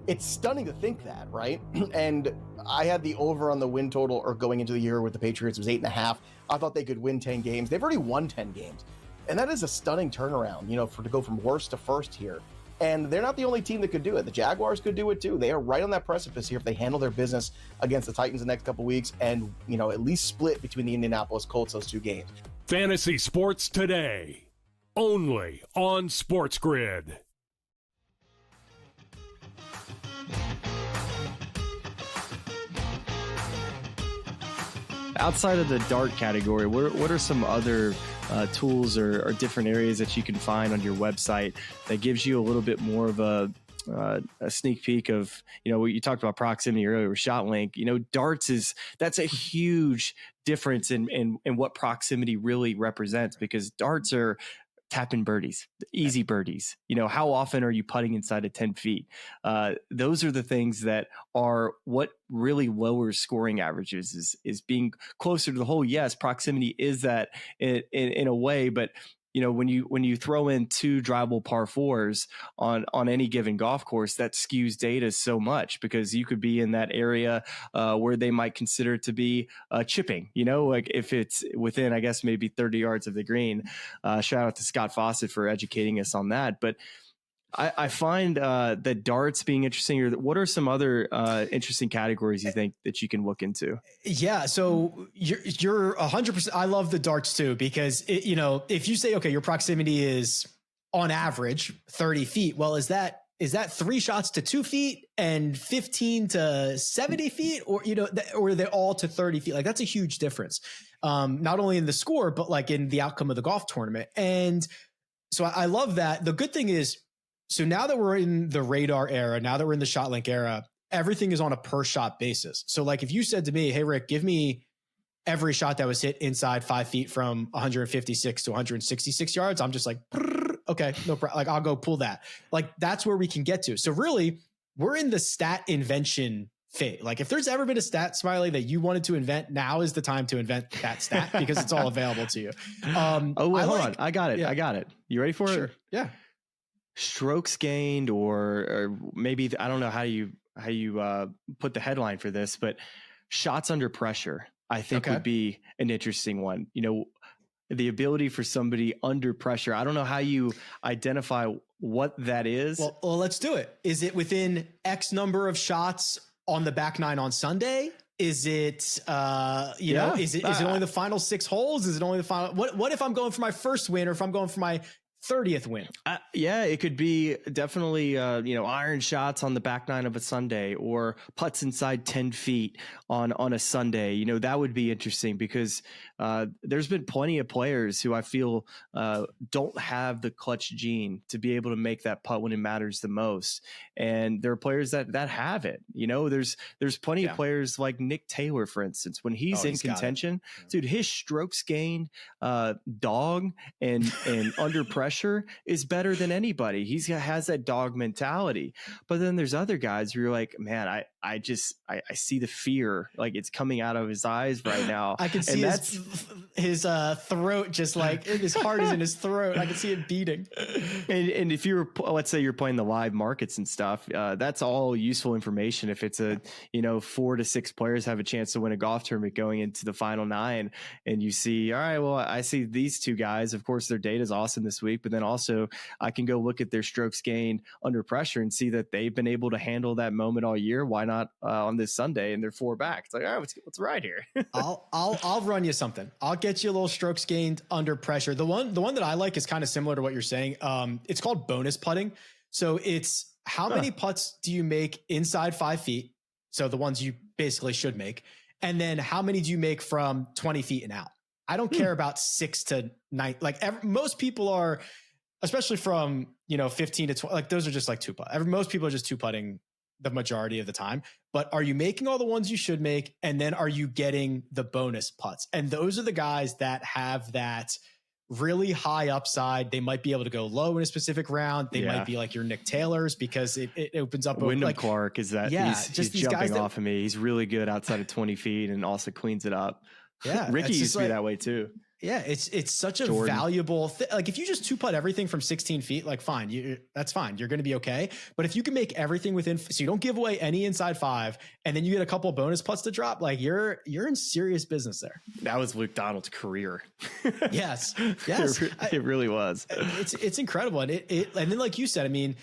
[SPEAKER 11] It's stunning to think that, right? And I had the over on the win total, or going into the year with the Patriots, was 8.5. I thought they could win 10 games. They've already won 10 games. And that is a stunning turnaround, to go from worst to first here. And they're not the only team that could do it. The Jaguars could do it too. They are right on that precipice here if they handle their business against the Titans the next couple weeks and, at least split between the Indianapolis Colts, those 2 games.
[SPEAKER 6] Fantasy Sports Today, only on SportsGrid.
[SPEAKER 4] Outside of the dart category, what are some other tools or different areas that you can find on your website that gives you a little bit more of a sneak peek of, what you talked about proximity earlier with ShotLink. Darts that's a huge difference in what proximity really represents, because darts are tapping birdies, easy birdies. How often are you putting inside of 10 feet? Those are the things that are what really lowers scoring averages, is being closer to the hole. Yes, proximity is that in a way, but when you throw in 2 drivable par 4s on any given golf course, that skews data so much, because you could be in that area where they might consider it to be chipping, like if it's within, I guess, maybe 30 yards of the green. Shout out to Scott Fawcett for educating us on that. But I find that darts being interesting. Or what are some other interesting categories you think that you can look into? Yeah, so you're 100%. I love the darts too, because if you say, okay, your proximity is on average 30 feet. Well, is that 3 shots to 2 feet and 15 to 70 feet, or or are they all to 30 feet? Like, that's a huge difference, not only in the score but like in the outcome of the golf tournament. And so I love that. The good thing is, so now that we're in the radar era, now that we're in the ShotLink era, everything is on a per shot basis. So like if you said to me, hey, Rick, give me every shot that was hit inside 5 feet from 156 to 166 yards, I'm just like, okay, no problem. Like, I'll go pull that. Like, that's where we can get to. So really, we're in the stat invention phase. Like, if there's ever been a stat, Smylie, that you wanted to invent, now is the time to invent that stat, because it's all available to you. Hold on. I got it. Yeah. I got it. You ready for it?
[SPEAKER 5] Yeah.
[SPEAKER 4] Strokes gained, or maybe, I don't know how you put the headline for this, but shots under pressure, I think would be an interesting one. The ability for somebody under pressure. I don't know how you identify what that is. Well,
[SPEAKER 5] let's do it. Is it within X number of shots on the back nine on Sunday? Is it, is it only the final 6 holes? Is it only the final? What if I'm going for my first win, or if I'm going for my 30th win?
[SPEAKER 4] It could be definitely, iron shots on the back nine of a Sunday, or putts inside 10 feet on a Sunday. That would be interesting, because there's been plenty of players who I feel don't have the clutch gene to be able to make that putt when it matters the most. And there are players that have it. There's plenty of players like Nick Taylor, for instance, when he's in contention, dude, his strokes gained, dog and under pressure is better than anybody. He has that dog mentality. But then there's other guys who you're like, man, I see the fear, like it's coming out of his eyes right now.
[SPEAKER 5] I can see his throat, just like his heart is in his throat. I can see it beating.
[SPEAKER 4] And if let's say you're playing the live markets and stuff, that's all useful information. If it's 4 to 6 players have a chance to win a golf tournament going into the final 9, and you see, all right, well, I see these 2 guys, of course their data is awesome this week, week, but then also I can go look at their strokes gained under pressure and see that they've been able to handle that moment all year. Why not on this Sunday? And they're 4 back. It's like, all right, what's right here?
[SPEAKER 5] I'll run you something. I'll get you a little strokes gained under pressure. The one that I like is kind of similar to what you're saying. It's called bonus putting. So it's how many putts do you make inside 5 feet? So the ones you basically should make. And then how many do you make from 20 feet and out? I don't care about 6 to 9. Like most people are, especially from, 15 to 20, like those are just like 2 putt. Most people are just 2 putting the majority of the time, but are you making all the ones you should make? And then are you getting the bonus putts? And those are the guys that have that really high upside. They might be able to go low in a specific round. They might be like your Nick Taylors because it opens up.
[SPEAKER 4] Wyndham Clark is that.
[SPEAKER 5] Yeah,
[SPEAKER 4] he's jumping off of me. He's really good outside of 20 feet and also cleans it up.
[SPEAKER 5] Yeah.
[SPEAKER 4] Ricky used to be that way too.
[SPEAKER 5] Yeah. It's such a
[SPEAKER 4] Jordan.
[SPEAKER 5] valuable thing. Like if you just 2-putt everything from 16 feet, like fine, that's fine. You're going to be okay. But if you can make everything within, so you don't give away any inside 5 and then you get a couple bonus putts to drop, like you're in serious business there.
[SPEAKER 4] That was Luke Donald's career.
[SPEAKER 5] Yes.
[SPEAKER 4] It really was.
[SPEAKER 5] It's incredible. And and then like you said, I mean,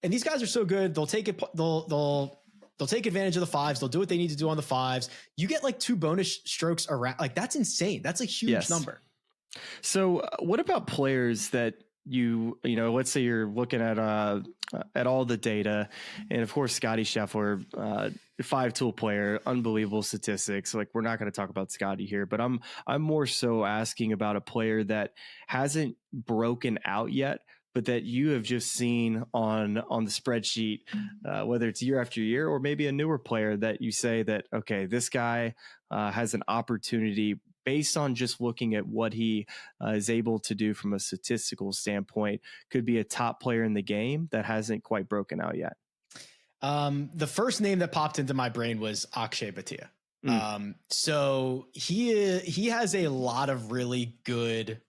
[SPEAKER 5] and these guys are so good. They'll take it. They'll take advantage of the 5s. They'll do what they need to do on the 5s. You get like 2 bonus strokes around. Like that's insane. That's a huge number.
[SPEAKER 4] So what about players that let's say you're looking at all the data, and of course, Scotty Scheffler, 5-tool player, unbelievable statistics. Like we're not going to talk about Scotty here, but I'm more so asking about a player that hasn't broken out yet, but that you have just seen on the spreadsheet, whether it's year after year or maybe a newer player that you say that, okay, this guy has an opportunity based on just looking at what he is able to do from a statistical standpoint, could be a top player in the game that hasn't quite broken out yet.
[SPEAKER 5] The first name that popped into my brain was Akshay Bhatia. So he has a lot of really good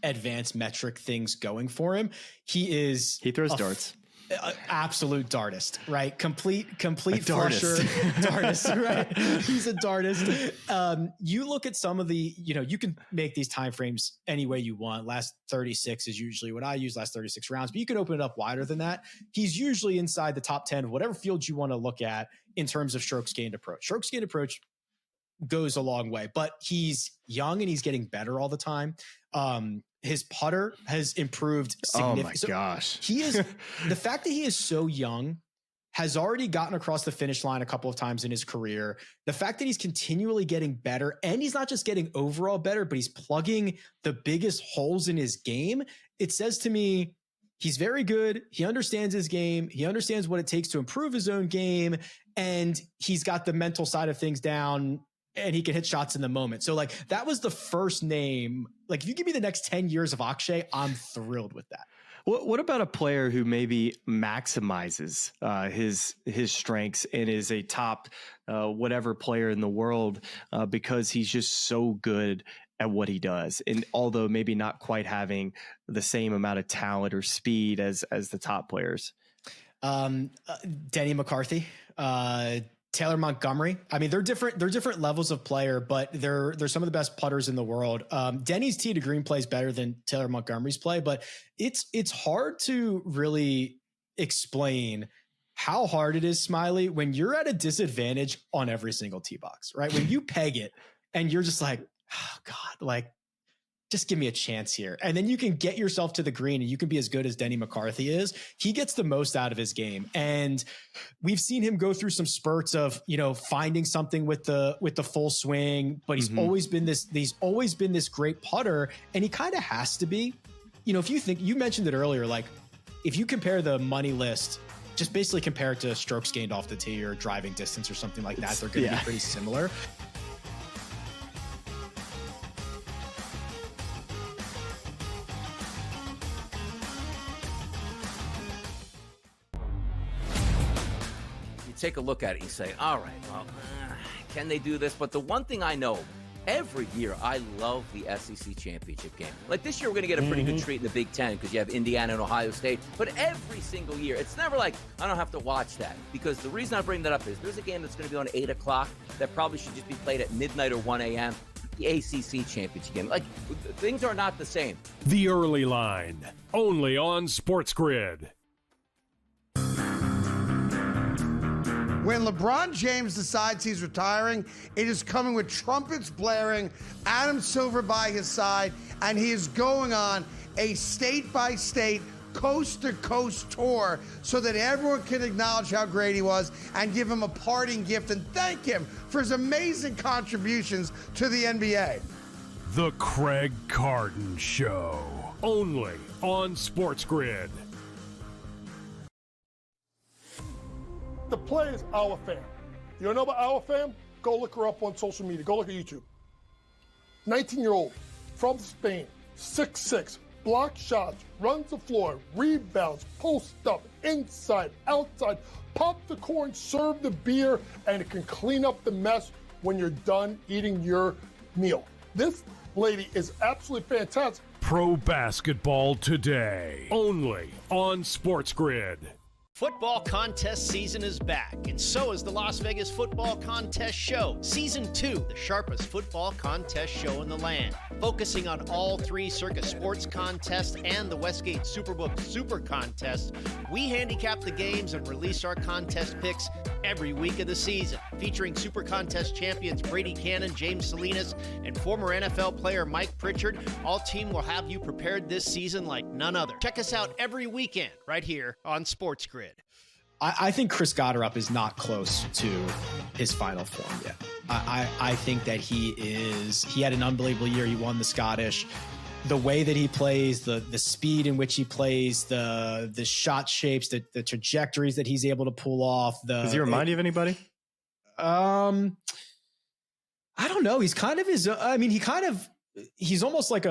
[SPEAKER 5] advanced metric things going for him. He
[SPEAKER 4] throws darts.
[SPEAKER 5] Absolute dartist, right? Complete
[SPEAKER 4] dartist.
[SPEAKER 5] flusher, dartist, right? He's a dartist. You look at some of the, you can make these time frames any way you want. Last 36 is usually what I use, last 36 rounds, but you can open it up wider than that. He's usually inside the top 10 of whatever field you want to look at in terms of strokes gained approach. Strokes gained approach goes a long way, but he's young and he's getting better all the time. His putter has improved significantly.
[SPEAKER 4] Oh my gosh.
[SPEAKER 5] He is the fact that he is so young has already gotten across the finish line a couple of times in his career. The fact that he's continually getting better, and he's not just getting overall better, but he's plugging the biggest holes in his game. It says to me, he's very good. He understands his game. He understands what it takes to improve his own game. And he's got the mental side of things down, and he can hit shots in the moment. So like that was the first name. Like if you give me the next 10 years of Akshay, I'm thrilled with that.
[SPEAKER 4] What about a player who maybe maximizes his strengths and is a top whatever player in the world because he's just so good at what he does, and although maybe not quite having the same amount of talent or speed as the top players?
[SPEAKER 5] Denny McCarthy, Taylor Montgomery. I mean, they're different levels of player, but they're some of the best putters in the world. Denny's tee to green play is better than Taylor Montgomery's play, but it's hard to really explain how hard it is, Smylie, when you're at a disadvantage on every single tee box, right? When you peg it and you're just like, oh God, like just give me a chance here. And then you can get yourself to the green and you can be as good as Denny McCarthy is. He gets the most out of his game. And we've seen him go through some spurts of, finding something with the full swing, but he's always been this great putter. And he kind of has to be, if you think, you mentioned it earlier, like if you compare the money list, just basically compare it to strokes gained off the tee or driving distance or something like that. They're going to be pretty similar.
[SPEAKER 10] Take a look at it, you say, all right, well, can they do this? But the one thing I know, every year I love the SEC championship game. Like this year, we're going to get a pretty good treat in the Big Ten because you have Indiana and Ohio State. But every single year, it's never like I don't have to watch that, because the reason I bring that up is there's a game that's going to be on 8 o'clock that probably should just be played at midnight or 1 a.m. the ACC championship game. Like, things are not the same.
[SPEAKER 6] The Early Line, only on SportsGrid.
[SPEAKER 8] When LeBron James decides he's retiring, it is coming with trumpets blaring, Adam Silver by his side, and he is going on a state-by-state, coast-to-coast tour so that everyone can acknowledge how great he was and give him a parting gift and thank him for his amazing contributions to the NBA.
[SPEAKER 6] The Craig Carton Show, only on SportsGrid.
[SPEAKER 9] The play is our fam. You don't know about our fam? Go look her up on social media. Go look at YouTube. 19-year-old from Spain, 6'6", block shots, runs the floor, rebounds, post up, inside, outside, pop the corn, serve the beer, and it can clean up the mess when you're done eating your meal. This lady is absolutely fantastic.
[SPEAKER 6] Pro basketball today, only on SportsGrid.
[SPEAKER 12] Football contest season is back, and so is the Las Vegas Football Contest Show. Season 2, the sharpest football contest show in the land. Focusing on all 3 Circa Sports contests and the Westgate Superbook Super Contest, we handicap the games and release our contest picks every week of the season. Featuring Super Contest champions Brady Cannon, James Salinas, and former NFL player Mike Pritchard, all team will have you prepared this season like none other. Check us out every weekend right here on SportsGrid.
[SPEAKER 5] I think Chris Gotterup is not close to his final form yet. I think that he had an unbelievable year. He won the Scottish. The way that he plays, the speed in which he plays, the shot shapes, the trajectories that he's able to pull off.
[SPEAKER 4] Does he remind you of anybody?
[SPEAKER 5] I don't know. He's kind of he's almost like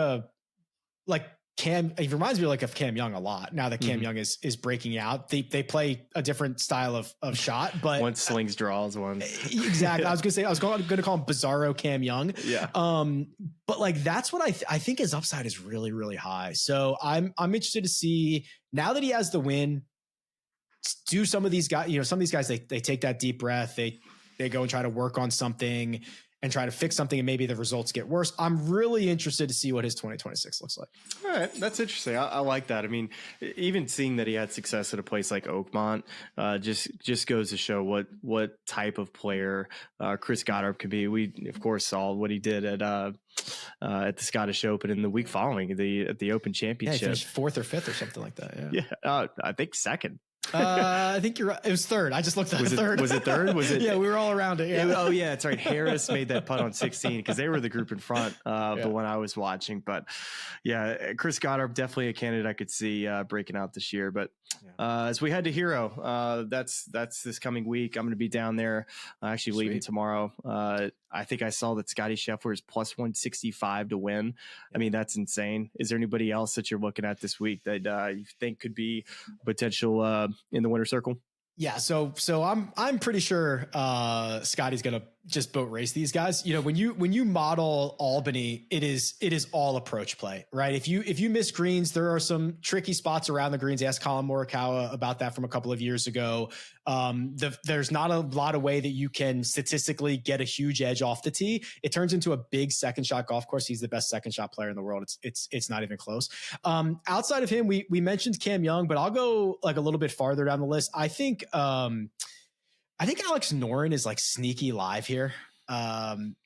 [SPEAKER 5] Cam. He reminds me of Cam Young a lot. Now that Cam Young is breaking out, they play a different style of shot, but
[SPEAKER 4] one slings draws, one
[SPEAKER 5] exactly. I was going to call him Bizarro Cam Young.
[SPEAKER 4] Yeah.
[SPEAKER 5] But like that's what I think his upside is really, really high. So I'm interested to see now that he has the win. Do some of these guys, some of these guys they take that deep breath, they go and try to work on something and try to fix something, and maybe the results get worse. I'm really interested to see what his 2026 looks like.
[SPEAKER 4] All right. That's interesting. I like that. I mean, even seeing that he had success at a place like Oakmont just goes to show what type of player Chris Gotterup could be. We, of course, saw what he did at the Scottish Open in the week following at the Open Championship.
[SPEAKER 5] Yeah, he finished 4th or 5th or something like that.
[SPEAKER 4] Yeah. I think second.
[SPEAKER 5] I think you're right. It was third. I just looked at third.
[SPEAKER 4] Was it third? Was it?
[SPEAKER 5] Yeah, we were all around it. Yeah.
[SPEAKER 4] Oh yeah, that's right. Harris made that putt on 16 because they were the group in front of the one I was watching. But yeah, Chris Gotterup, definitely a candidate I could see breaking out this year. But as we head to Hero, that's this coming week. I'm going to be down there. Actually leaving tomorrow. I think I saw that Scotty Scheffler is plus 165 to win. I mean, that's insane. Is there anybody else that you're looking at this week that you think could be potential in the winner's circle?
[SPEAKER 5] Yeah, so I'm pretty sure Scotty's gonna just boat race these guys. When you model Albany, it is all approach play, right? If you miss greens, there are some tricky spots around the greens. Ask Colin Morikawa about that from a couple of years ago. There's not a lot of way that you can statistically get a huge edge off the tee. It turns into a big second shot golf course. He's the best second shot player in the world. It's not even close. Outside of him, we mentioned Cam Young, but I'll go like a little bit farther down the list. I think Alex Noren is like sneaky live here.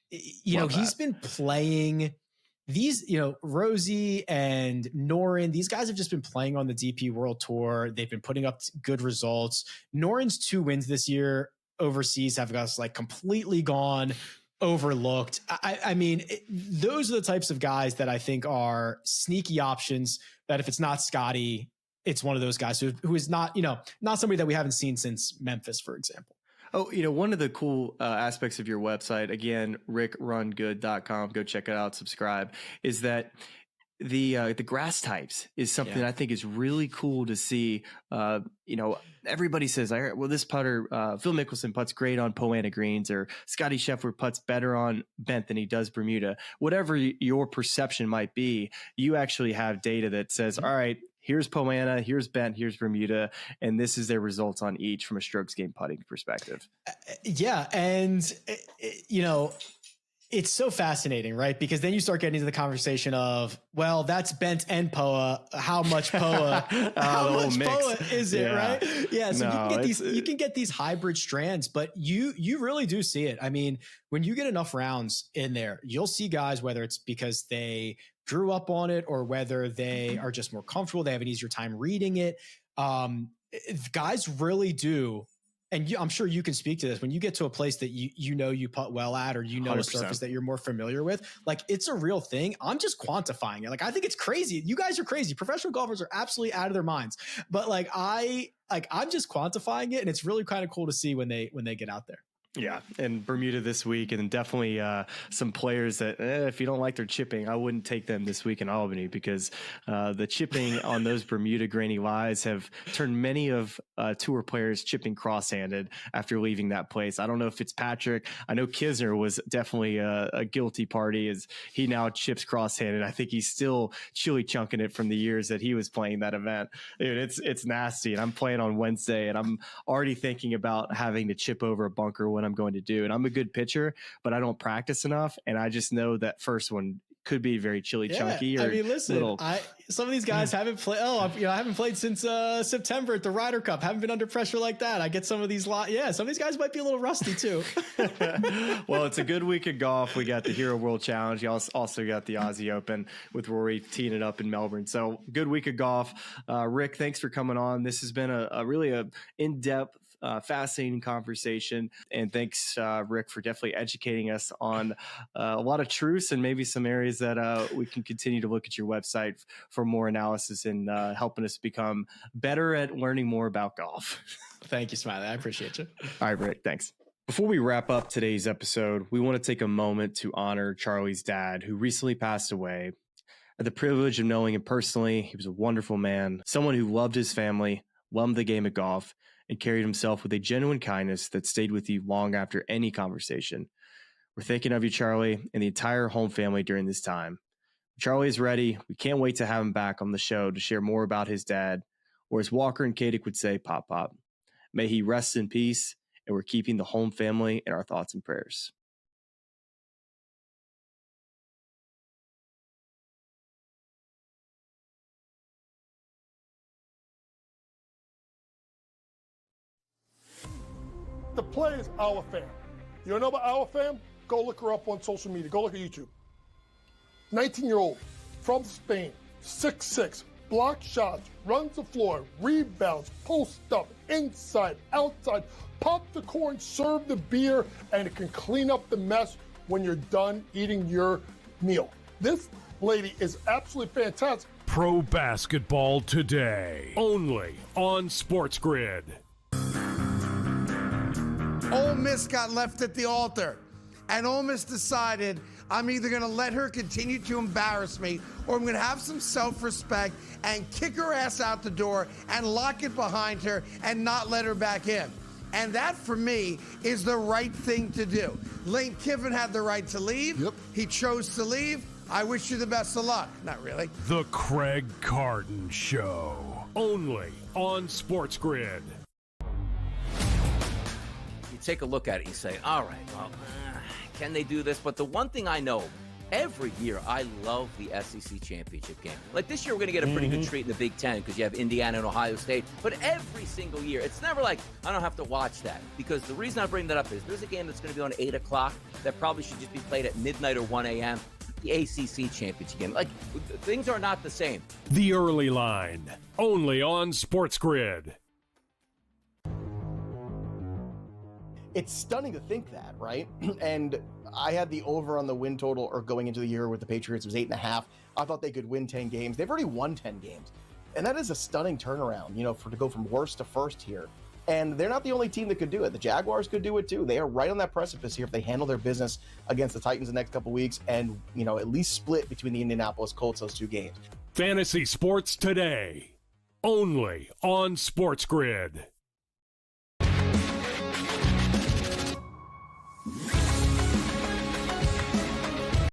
[SPEAKER 5] He's been playing these, Rosie and Noren, these guys have just been playing on the DP World Tour. They've been putting up good results. Noren's 2 wins this year overseas have us like completely gone overlooked. I mean, those are the types of guys that I think are sneaky options that if it's not Scotty, it's one of those guys who is not somebody that we haven't seen since Memphis, for example.
[SPEAKER 4] Oh, one of the cool aspects of your website, again, rickrungood.com, go check it out, subscribe, is that the grass types is something that I think is really cool to see. Everybody says, this putter, Phil Mickelson putts great on Poa annua greens, or Scotty Scheffler putts better on bent than he does Bermuda. Whatever your perception might be, you actually have data that says, all right, here's Poa annua, here's bent, here's Bermuda, and this is their results on each from a strokes gained putting perspective.
[SPEAKER 5] And It's so fascinating, right? Because then you start getting into the conversation of, well, that's bent and POA. How much POA? How much POA is it, right? Yeah. So you can get these hybrid strands, but you really do see it. I mean, when you get enough rounds in there, you'll see guys, whether it's because they grew up on it or whether they are just more comfortable, they have an easier time reading it. Guys really do. And I'm sure you can speak to this when you get to a place that you putt well at, or a
[SPEAKER 4] 100%.
[SPEAKER 5] surface that you're more familiar with. Like, it's a real thing. I'm just quantifying it. Like, I think it's crazy. You guys are crazy. Professional golfers are absolutely out of their minds. But I'm just quantifying it, and it's really kind of cool to see when they get out there.
[SPEAKER 4] Yeah, and Bermuda this week, and definitely some players that if you don't like their chipping, I wouldn't take them this week in Albany, because the chipping on those Bermuda grainy lies have turned many of tour players chipping cross-handed after leaving that place. I don't know if it's Patrick. I know Kisner was definitely a guilty party, as he now chips cross-handed. I think he's still chili chunking it from the years that he was playing that event. Dude, it's nasty, and I'm playing on Wednesday, and I'm already thinking about having to chip over a bunker when I'm going to do. And I'm a good pitcher, but I don't practice enough. And I just know that first one could be very chunky. Or
[SPEAKER 5] I mean, listen, some of these guys haven't played. I haven't played since September at the Ryder Cup. Haven't been under pressure like that. I get some of these. Some of these guys might be a little rusty too.
[SPEAKER 4] Well, it's a good week of golf. We got the Hero World Challenge. You also got the Aussie Open with Rory teeing it up in Melbourne. So good week of golf. Rick, thanks for coming on. This has been a really in-depth, fascinating conversation, and thanks Rick for definitely educating us on a lot of truths and maybe some areas that we can continue to look at your website for more analysis and helping us become better at learning more about golf.
[SPEAKER 5] Thank you, Smylie. I appreciate you.
[SPEAKER 4] All right, Rick, thanks. Before we wrap up today's episode, we want to take a moment to honor Charlie's dad, who recently passed away. I had the privilege of knowing him personally. He was a wonderful man, someone who loved his family, loved the game of golf, and carried himself with a genuine kindness that stayed with you long after any conversation. We're thinking of you, Charlie, and the entire home family during this time. Charlie is ready. We can't wait to have him back on the show to share more about his dad, or as Walker and Kadick would say, Pop Pop. May he rest in peace, and we're keeping the home family in our thoughts and prayers.
[SPEAKER 9] The play is our fam. You don't know about our fam? Go look her up on social media. Go look at YouTube. 19-year-old from Spain, 6'6", block shots, runs the floor, rebounds, post up, inside, outside, pop the corn, serve the beer, and it can clean up the mess when you're done eating your meal. This lady is absolutely fantastic.
[SPEAKER 6] Pro basketball today, only on SportsGrid.
[SPEAKER 8] Ole Miss got left at the altar, and Ole Miss decided, I'm either going to let her continue to embarrass me, or I'm going to have some self-respect and kick her ass out the door and lock it behind her and not let her back in. And that, for me, is the right thing to do. Lane Kiffin had the right to leave. Yep. He chose to leave. I wish you the best of luck. Not really.
[SPEAKER 6] The Craig Carton Show, only on SportsGrid.
[SPEAKER 10] Take a look at it, you say, all right, well, can they do this? But the one thing I know, every year I love the SEC championship game. Like this year, we're going to get a pretty good treat in the Big Ten because you have Indiana and Ohio State. But every single year, it's never like I don't have to watch that, because the reason I bring that up is there's a game that's going to be on 8 o'clock that probably should just be played at midnight or 1 a.m. The ACC championship game. Like, things are not the same.
[SPEAKER 6] The Early Line, only on SportsGrid.
[SPEAKER 11] It's stunning to think that, right? And I had the over on the win total, or going into the year with the Patriots, was 8.5. I thought they could win 10 games. They've already won 10 games. And that is a stunning turnaround, to go from worst to first here. And they're not the only team that could do it. The Jaguars could do it too. They are right on that precipice here if they handle their business against the Titans the next couple weeks and, at least split between the Indianapolis Colts, those two games.
[SPEAKER 6] Fantasy sports today, only on SportsGrid.